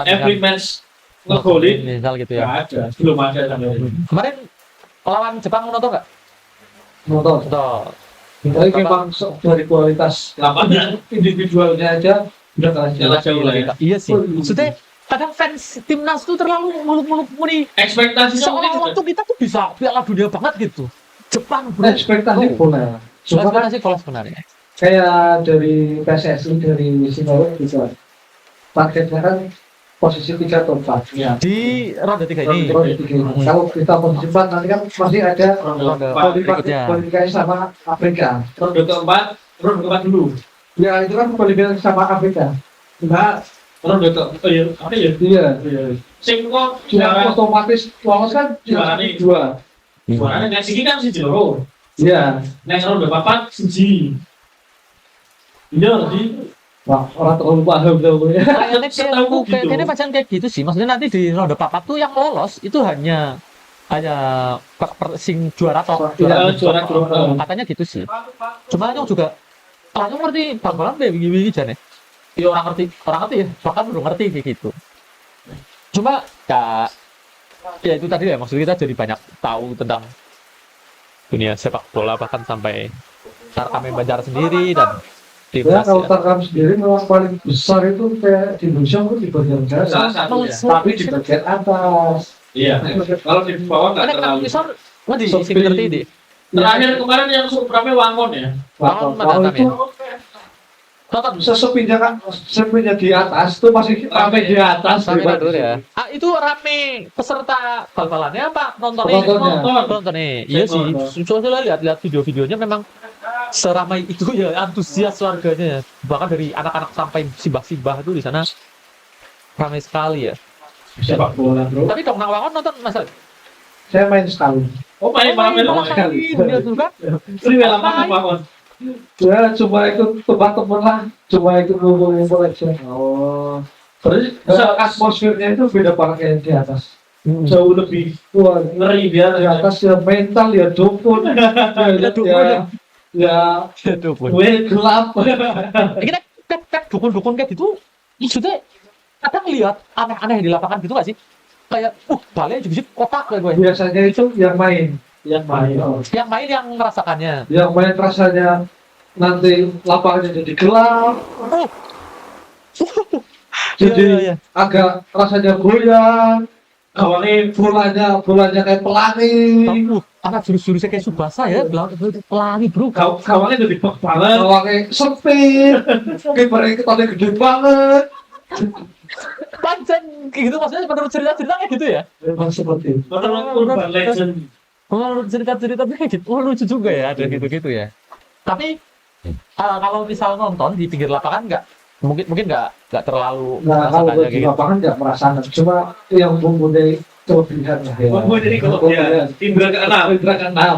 every match ngegolin misal gitu nggak ya. ada, belum ada sampai ini. Kemarin lawan Jepang nonton nggak? Nonton. Nonton. Tapi memang dari kualitas Lapangan individualnya aja udah kalah jauh. kalah jauh lah ya. Iya sih. Maksudnya kadang fans timnas tuh terlalu muluk-muluk muni. Ekspektasinya mungkin Seolah-olah tuh kita tuh bisa Piala Dunia banget gitu. Jepang bro. Ekspektasi boleh. Cuma kan Ekspektasi kalau sebenarnya. kayak dari PSSI dari Singapura gitu. Targetnya kan posisi 3 atau 4. ya. Di ronde 3 ini. Kalau kalau kita posisi 4 nanti kan masih ada Ronde keempat, berikutnya. kualifikasi sama Afrika. ronde keempat dulu. Ya itu kan kualifikasi sama Afrika. Enggak, ronde ke, oh iya, apa ya? Iya. Sing kok Juara otomatis lolos kan Juara nih. 2. suaranya nek siki kan siji loro. Iya. Nek ronde papat siji. Iya, di Wah, orang terlalu paham dong ya. Setahu gitu. Kayaknya macam kayak gitu sih. Maksudnya nanti di ronde papat tuh yang lolos itu hanya sing juara top. Iya, juara grup. Katanya gitu sih. Cuma yang juga orang ngerti bal-balan deh begini jane. Ya orang ngerti ya. Bahkan belum ngerti kayak gitu. Cuma ya itu tadi ya, maksud kita jadi banyak tahu tentang dunia sepak bola, bahkan sampai Tarkam Banjar sendiri dan Ya timnas kalau ya. Tarkam sendiri memang paling besar itu kayak di Indonesia itu di bagian Salah dasar, satu ya. tapi di bagian atas. Iya. Kalau di bawah nggak Karena kan terlalu. misal di Sepi. sing ngerti di. Terakhir kemarin yang Supreme Wangon ya. Kalau Tarkam itu Nonton sepinya di atas itu masih rame di atas. sampai daripada dulu di ya. sini. Itu rame peserta bal-balannya apa nontonnya? Penontonnya. Nontonnya. Iya sih. Soalnya lihat video-videonya memang seramai itu ya, antusias warganya ya. Bahkan dari anak-anak sampai simbah-simbah itu di sana ramai sekali ya. Sepak bola, Bro. Tapi Dong Nawangon nonton Mas Ali? Saya main sekali. Oh, main malam sekali. Dia tuh kan. Ini lama Wangon. Ya cuma ikut teman-teman lah, cuma ikut ngumpul-ngumpul aja. Oh. Terus Atmosfernya itu beda banget kayak di atas. jauh lebih Wah, ngeri biar di atas ya mental ya dukun, ya gue gelap. Kita dukun-dukun kayak gitu, maksudnya kadang lihat aneh-aneh di lapangan gitu gak sih? Kayak, balenya juga kotak kayak gue. Biasanya itu yang main, yang main. Yang main yang merasakannya. yang main rasanya nanti lapangannya jadi gelap, jadi Iya. agak rasanya goyang, Awalnya bolanya kayak pelangi. Anak jurus-jurusnya kayak Subasa ya, pelangi bro. kawannya udah dibak banget. Lawannya sempit, kipernya ketanya gede banget. Pancen kayak gitu, maksudnya menurut cerita-cerita kayak gitu ya. Memang seperti itu. Menurut Urban Legend. Menurut cerita-cerita kayak gitu, lucu juga ya, ada gitu-gitu ya. Tapi kalau misal nonton di pinggir lapangan mungkin nggak terlalu Nah kalau merasakannya di kayak gitu. lapangan nggak merasakan, cuma yang mempunyai kelebihan lah ya. Oh, jadi kalau ya Indra keenam. Indra keenam.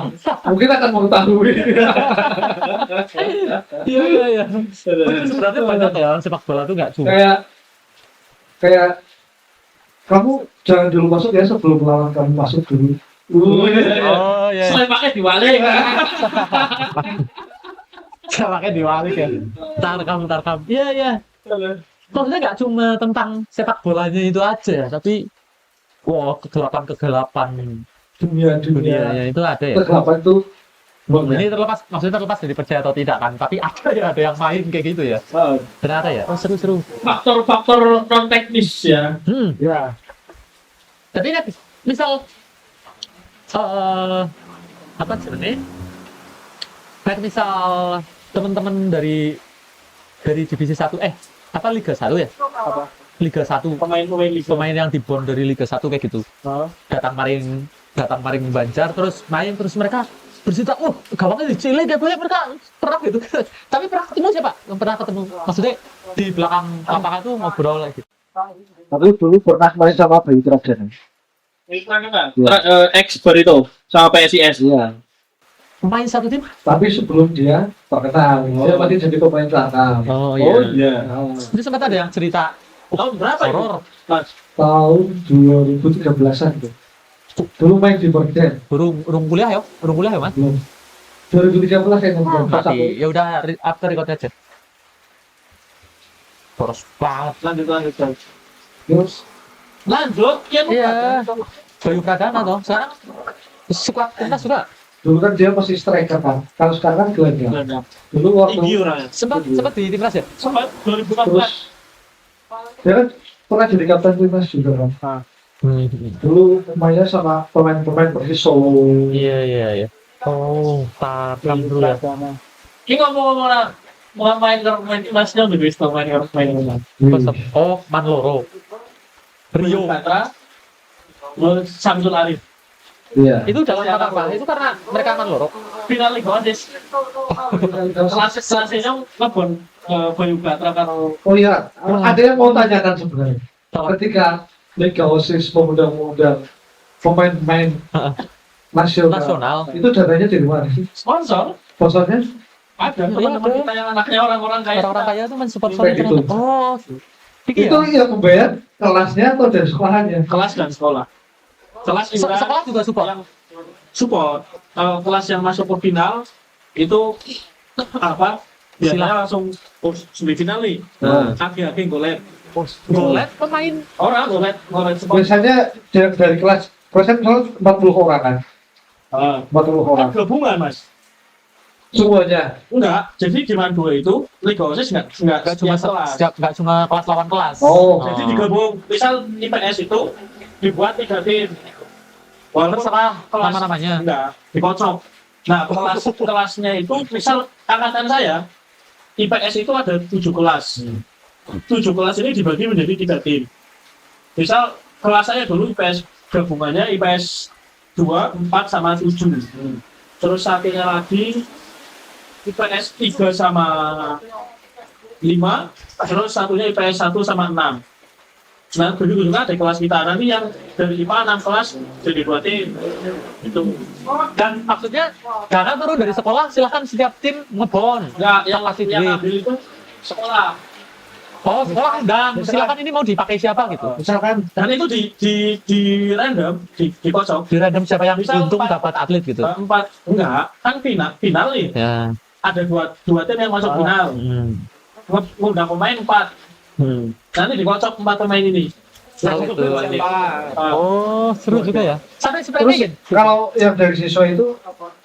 Mungkin akan mengetahui. Iya. Sebenarnya banyak ya sepak bola tuh nggak cuma. kayak kamu jangan dulu masuk ya, sebelum lawan kamu masuk dulu. Oh iya. Selain pakai diwali. Pakai diwalik ya. Tarkam. Iya. Maksudnya nggak cuma tentang sepak bolanya itu aja ya, tapi kegelapan Dunia dunianya itu ada ya. kegelapan itu Ini maksudnya terlepas dari percaya atau tidak kan, tapi ada yang main kayak gitu ya. Ternyata ya. Oh seru. Faktor-faktor non teknis ya. ya Tapi ini misal apa sebenarnya? Kayak misal teman-teman dari divisi 1 Liga 1 ya? apa Liga 1 pemain yang dibond dari Liga 1 kayak gitu. Datang maring Banjar terus mereka bercerita, gawangnya dicilek ya boleh mereka pernah gitu. Tapi pernah ketemu siapa? Yang pernah ketemu? Maksudnya di belakang lapangan tuh ngobrol kayak gitu. tapi dulu pernah main sama Bayu Teradan. Ex Barito sama PSIS. Iya, Main satu tim? tapi sebelum dia terkenal dia masih jadi pemain Tarkam. Oh iya. Nah, Itu sempat ada yang cerita Tahun berapa itu? horor. tahun 2013an tuh dulu main di Borden Urung kuliah ya Mas? belum 2013 ya ngobrol. Pas aku Mati. Ya udah after record aja. Boros banget. Lanjut. terus Lanjut, ya Iya. Bayu Pradana toh. Sekarang suka timnas juga. dulu kan dia masih striker kan. Kalau sekarang kan gelandang. Dulu waktu tinggi orangnya. Sempat di timnas ya. Sempat 2014. terus dia kan pernah jadi kapten timnas juga kan. Dulu mainnya sama pemain-pemain Persis Solo. Iya. Oh, takam dulu ya. Ini ngomong-ngomong mau main timnasnya lebih bisa main timnas. Oh, Manloro. Rio. Kata Samsul Arif Iya. Itu dalam rangka apa? Itu karena mereka Manloro. final Liga Inggris. Kelasnya ngebon Bayu Batra karo Oh iya, ada yang mau tanyakan sebenarnya. Ketika Liga OSIS mengundang-undang pemain-pemain nasional, itu dananya dari mana sih? sponsor. Sponsornya? Ada teman-teman kita yang anaknya orang-orang kaya. Orang-orang kaya itu mensupport Kayak gitu. Oh, Itu yang membayar kelasnya atau dari sekolahnya? Kelas dan sekolah. Kelas juga sekolah juga support. yang support. Kelas yang masuk ke final itu apa? Biasanya langsung semifinal nih. Akhir-akhir golet. Golet pemain. Orang golet support. Biasanya dari kelas, persen misalnya 40 orang kan? 40 orang. Gabungan mas. Semuanya. Enggak. Jadi di Mandua itu Liga OSIS enggak Cuma kelas. nggak cuma kelas lawan kelas. Oh. Jadi digabung. Misal IPS itu dibuat 3 tim. Walaupun Terserah kelas nama-namanya. enggak dikocok. Nah, kelasnya itu misal angkatan saya IPS itu ada 7 kelas. 7 kelas ini dibagi menjadi 3 tim. Misal kelas saya dulu IPS gabungannya IPS 2, 4 sama 7. Terus satunya lagi IPS 3 sama 5, terus satunya IPS 1 sama 6. Nah, begitu juga di kelas kita nanti yang dari IPA 6 kelas jadi 2 tim. Itu. Dan maksudnya karena turun dari sekolah silahkan setiap tim ngebon. Enggak, yang kasih yang duit. ambil itu sekolah. Oh, sekolah undang. Silakan ini mau dipakai siapa gitu. Misalkan Dan itu di random, dikocok. Di random siapa yang Misal untung empat. dapat atlet gitu. 4 enggak, kan final nih. Ya. Ada dua tim yang masuk final. Ngundang pemain 4. Nanti dikocok 4 pemain ini. Oh, Untuk gitu. dua tim. Oh, seru juga ya. Sampai terus seperti ini. kalau yang dari siswa itu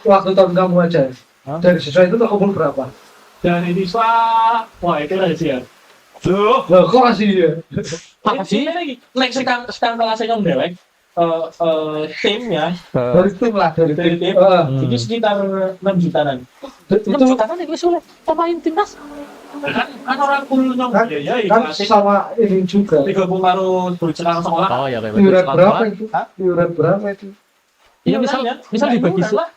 waktu tahun kamu aja, dari siswa itu terkumpul berapa? Dari siswa, wah itu rahasia. Loh, kok masih ya? Apa sih? Nek sekarang kelasnya yang dewek, tim ya, Dari tim lah, dari dari tim. tim, itu sekitar 6 jutaan. 6 Itu jutaan itu sulit. Pemain timnas. Kan orang kuliah kan, biaya kan sama ini juga. digabung karo duit sekarang sekolah. Oh ya, Iuran berapa itu? Iuran berapa itu? Iya, misal dibagi lah.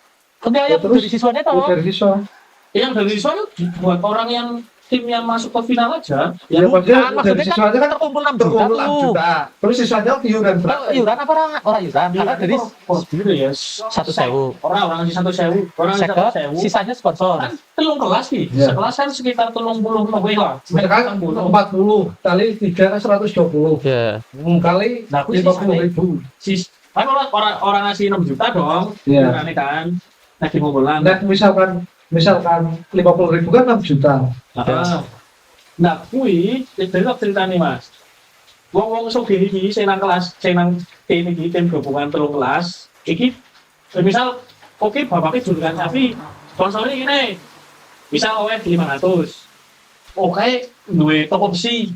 biaya Terus, dari siswanya tahu. dari siswa. Yang dari siswa itu buat orang yang tim yang masuk ke final aja. Ya, maksudnya dari Maksudnya siswanya kan terkumpul 6 juta terkumpul 6 tuh. juta. Terus siswanya iuran Oh, berapa? iuran apa orang iuran? Karena dari sendiri ya. 1.000. Orang sih 1.000. Orang Seket, 1.000. sisanya sponsor. Kan telung kelas sih. Iya. Sekelas kan sekitar 30 lebih lah. Sekarang 40 kali 3 kan 120. Ya. Kali Nah, aku 50.000. Kan orang ngasih 6 juta dong. Iya. Kan. Nah, ngomongin. Nah, misalkan 50.000 kan 6 juta. Nah, kui dari cerita nih mas. Wong sugih iki sing nang kelas, sing nang tim iki tim gabungan 3 kelas. Iki misal oke bapaknya julukan tapi sponsornya ini. Misal OF 500. Oke, duwe top opsi.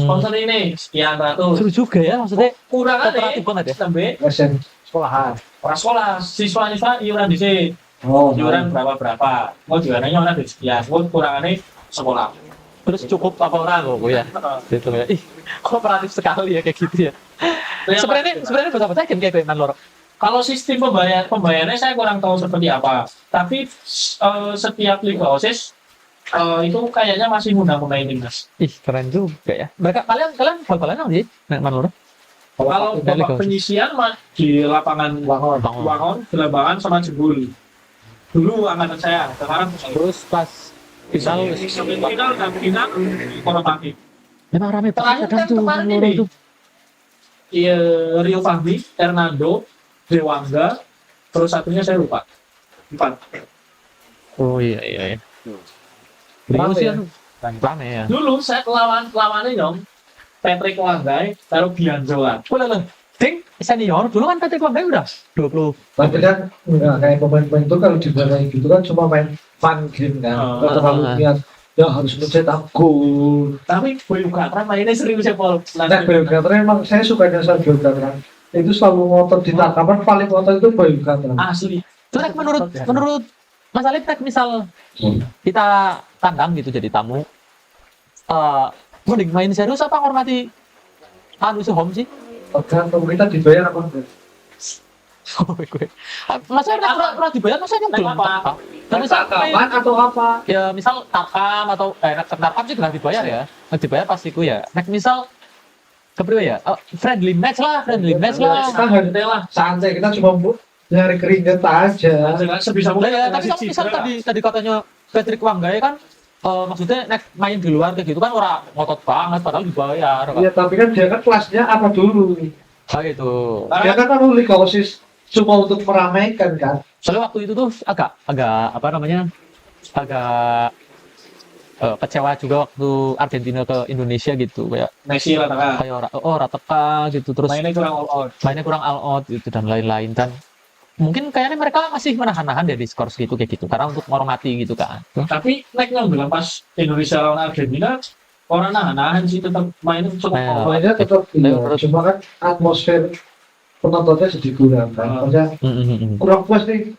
Sponsor ini sekian ratus. Seru juga ya, maksudnya Kurang kooperatif banget ya. Sampai SN sekolahan. orang sekolah, siswa iuran di sini. Oh, Iuran berapa? Mau jualannya orang di sekian. Mau kurangannya sekolah. Terus cukup apa orang kok ya? Gitu ya. Ih, kooperatif sekali ya kayak gitu ya. Sebenarnya betul-betul kan kayak Peman Loro. Kalau sistem pembayarannya saya kurang tahu seperti apa. Tapi setiap Liga OSIS itu kayaknya masih ngundang pemain timnas. Ih, keren juga ya. Mereka kalian bal-balan apa sih? Peman Loro. Kalau babak penyisian di lapangan Wangon, Belambangan sama Jebul. Dulu angkatan saya, sekarang Terus pas final final dan final Korotaki. memang rame Terakhir banget kan tuh kemarin Loro ini. itu. Iya, Rio Fahmi, Hernando, Dewangga, terus satunya saya lupa. 4. Oh iya iya iya. Rio Rame sih ya? kan rame ya. Dulu saya lawannya dong. Patrick Wanggai, taruh Gianzola. Boleh loh. Ding, senior dulu kan Patrick Wanggai udah 20. Tapi kan nggak kayak pemain-pemain itu kalau dibilang gitu kan cuma main fun game kan. Nggak terlalu niat ya harus mencetak gol. Tapi Boy Ugatra mainnya serius ya Paul. Nah, Boy Ugatra emang saya suka dasar Boy Ugatra. Itu selalu ngotot di tangkapan paling ngotot itu Boy Ugatra. Asli. Terus menurut Mas Alif, misal kita tandang gitu jadi tamu, mending main serius apa hormati anu si home sih? Tergantung kita dibayar apa enggak. Masa pernah dibayar, masa kan belum apa? Dan misal Tangkapan atau apa? ya misal tarkam atau tarkam sih nggak dibayar ya, nggak dibayar pastiku ya. Nek misal kepriwe ya, friendly match lah. Kita hanya santai, kita cuma nyari keringet aja. Sebisa Lah mungkin. ya, tapi kalau misal tadi katanya Patrick Wanggai kan, maksudnya nek main di luar kayak gitu kan orang ngotot banget padahal dibayar. Iya, tapi kan dia kan kelasnya apa dulu? Oh itu. Dia kan liga OSIS cuma untuk meramaikan kan. Soalnya waktu itu tuh agak apa namanya, agak kecewa juga waktu Argentina ke Indonesia gitu, kayak Messi rata. rateka gitu, terus Mainnya kurang all out. gitu dan lain-lain. Dan mungkin kayaknya mereka masih menahan-nahan dari skor segitu kayak gitu karena untuk menghormati gitu kan. Tapi naik yang bilang pas Indonesia lawan Argentina orang nahan sih tetap mainnya cukup Nah, all out. Mainnya tetap iya, menurut- cuma kan atmosfer penontonnya sedikit kurang kan. Maksudnya kurang puas nih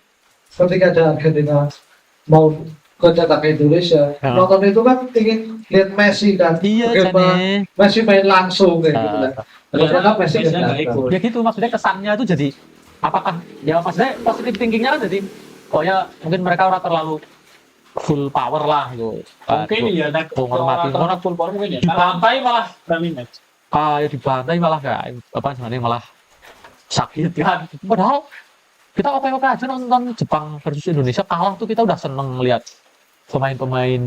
ketika ada Argentina mau ke cetak Indonesia. Ya. Nonton itu kan ingin lihat Messi kan. Iya, Bagaimana Jane. Messi main langsung kayak gitu kan. Ternyata Messi Messi nggak nggak datang. ikut. Ya gitu, maksudnya kesannya tuh jadi apakah ya maksudnya positif thinkingnya kan jadi oh ya mungkin mereka orang terlalu full power lah gitu. Mungkin ya naik menghormati orang full power mungkin ya. Dibantai malah berani match. ya dibantai malah kayak apa sebenarnya malah sakit kan. Padahal kita oke-oke aja nonton Jepang versus Indonesia kalah tuh kita udah seneng lihat pemain-pemain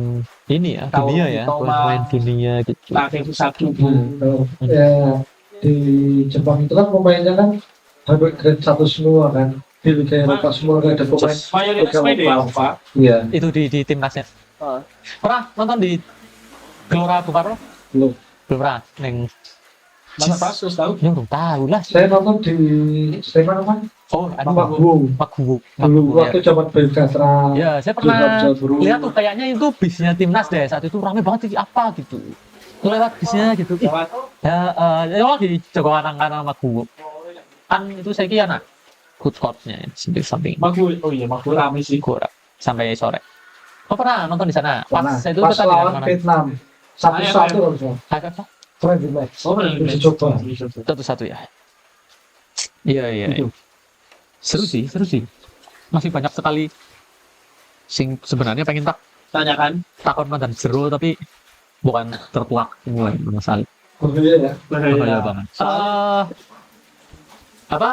ini ya Tahu dunia ya, Thomas. pemain dunia gitu. Pakai itu satu. Kalau ya di Jepang itu kan pemainnya kan hampir grade 1 semua kan. Di Liga Eropa semua nggak ada pemain. Mayoritas main di Eropa. Iya, Itu di timnasnya. Pernah nonton di Gelora Bung Karno? belum. Belum pernah. Neng Masa pas terus tahu. ya belum tahu lah. Saya nonton di Sleman apa? Oh, Pak Gu. Paku. Dulu waktu zaman Boy Ugatra. Ya, saya di pernah Habsburg. lihat tuh kayaknya itu bisnya timnas deh saat itu rame banget sih apa gitu. Lewat bisnya gitu. Ih, ya lagi jago anak-anak sama gua. Kan itu saya kira anak food courtnya samping Magu, oh iya Magu rame sih. Gora sampai sore. Oh pernah nonton di sana? Pas Pernah. saya itu Pas kita lawan Vietnam. 1-1 harusnya. Apa? Friendly match. Oh, Bisa coba. Satu-satu ya. Iya iya. Itu. Seru sih. Masih banyak sekali sing sebenarnya pengen Tanyakan. takon mantan seru tapi bukan tertuak mulai masalah. Berbeda ya. Bahaya banget. Apa?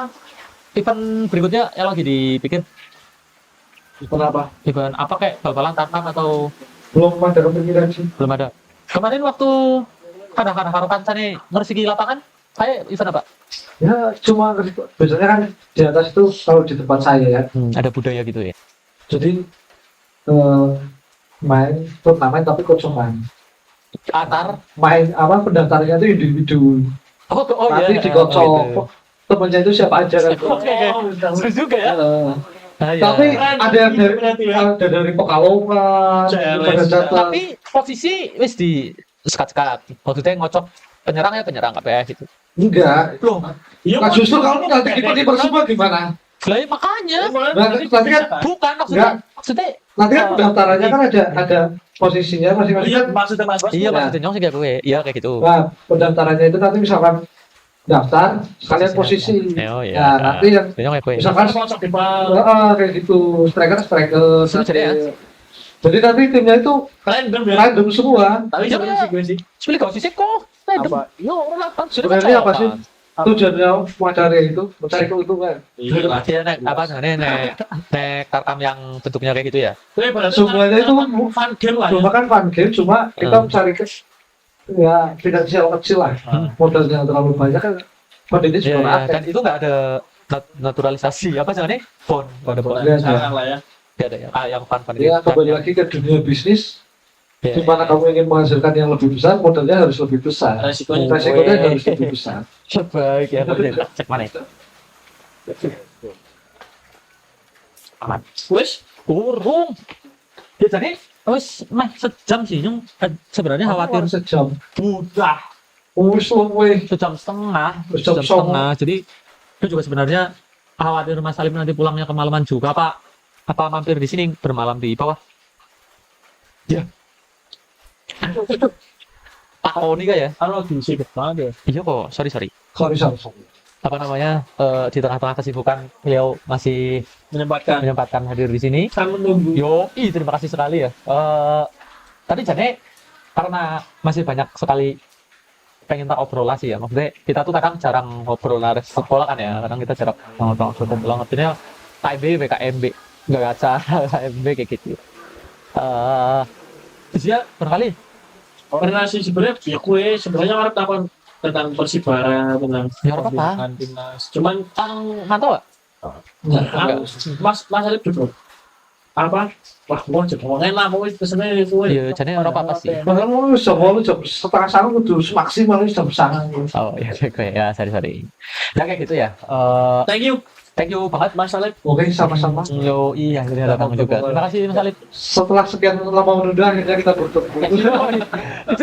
Event berikutnya yang lagi dipikir Kenapa? event apa kayak bal-balan tarkam atau Belum ada kepikiran sih. belum ada? Kemarin waktu kadang-kadang karo kancane ngeresiki lapangan kayak event apa? Ya cuma biasanya kan di atas itu kalau di tempat saya ya. Ada budaya gitu ya. Jadi main turnamen tapi kosongan. Antar Main apa pendaftarannya itu individu. Nanti iya. dikocok. Temennya itu siapa aja kan. Oke. Seru juga ya. Iya. Tapi ada yang dari Pekalongan, CLS. pada datang. Tapi posisi wis di sekat-sekat. Maksudnya ngocok penyerang ya penyerang apa ya gitu. Enggak. Loh, Iya, Nah justru kamu nanti kiper semua gimana? lah ya makanya Nanti kan bukan Enggak. maksudnya nanti kan pendaftarannya kan ada posisinya masing-masing Iya, kan. maksudnya Mas Bas. iya Ya. maksudnya nyong sih kayak gue. Iya kayak gitu. Nah pendaftarannya itu nanti misalkan daftar sekalian posisi. Oh iya. Nah nanti yang Nyong kayak gue. misalkan Kocok di bal. kayak gitu striker Seru jadi ya. Jadi nanti timnya itu Random ya. random semua. Tapi Iya, sebenarnya sih gue sih. Sebenarnya kau sih kok. Apa? Yo, orang Sebenarnya apa sih? Tujuannya mencari itu, mencari keuntungan. Iya lah. Iya, nek apa sebenarnya nek tarkam yang bentuknya kayak gitu ya. Tapi pada Semuanya itu fun game lah ya. Cuma kan fun game, cuma kita mencari ya finansial kecil lah. Modalnya terlalu banyak kan. Pada ini Iya, juga iya. Dan itu nggak ada naturalisasi apa sebenarnya? Bond, nggak ada bond. Iya, Jangan lah ya. Gak ada yang fun-fun Ya gitu. kembali lagi ke dunia bisnis. Ya, Di mana kamu ingin menghasilkan yang lebih besar, modalnya harus lebih besar. Resikonya Resikonya harus lebih besar. Baik ya, bener. Cek mana ya? Aman. Wes, Urung. Ya jadi, wis meh sejam sih, Nyung. Sebenarnya khawatir Sejam. udah Wis luwe. sejam setengah, Sejam sejam setengah. Jadi itu juga sebenarnya khawatir Mas Salim nanti pulangnya kemalaman juga, Pak. Apa mampir di sini bermalam di bawah? Ya. Pak Oni kah ya? kalau lagi sibuk banget ya. Iya kok, sorry. Sorry. Apa namanya? Di tengah-tengah kesibukan beliau masih menyempatkan hadir di sini. Saya menunggu. Terima kasih sekali ya. Tadi Jane karena masih banyak sekali pengen tak obrolasi ya. Maksudnya kita tuh kadang jarang ngobrol naris sekolah kan ya. Kadang kita jarang ngobrol ngertinya KMB, BKMB, nggak gaca KMB kayak gitu. Terus ya barangkali Relasi sebenarnya ya kue sebenarnya orang tahu tentang Persibara, tentang Ya, apa, Pak? pembukaan timnas. Cuman mantau gak? enggak. Mas Alif dulu. Apa? Wah, mau jadi ngomongin lah, mau pesennya itu. Iya, Jane orang apa sih? Bahkan mau jam setengah sana kudu maksimal jam sana. Oh iya, gue ya, sorry. Ya kayak gitu ya. Thank you Banget. Mas Alif. Oke, sama-sama. Yo, iya, akhirnya datang juga. Terima kasih Mas Alif. Setelah sekian lama menunda, akhirnya kita bertemu.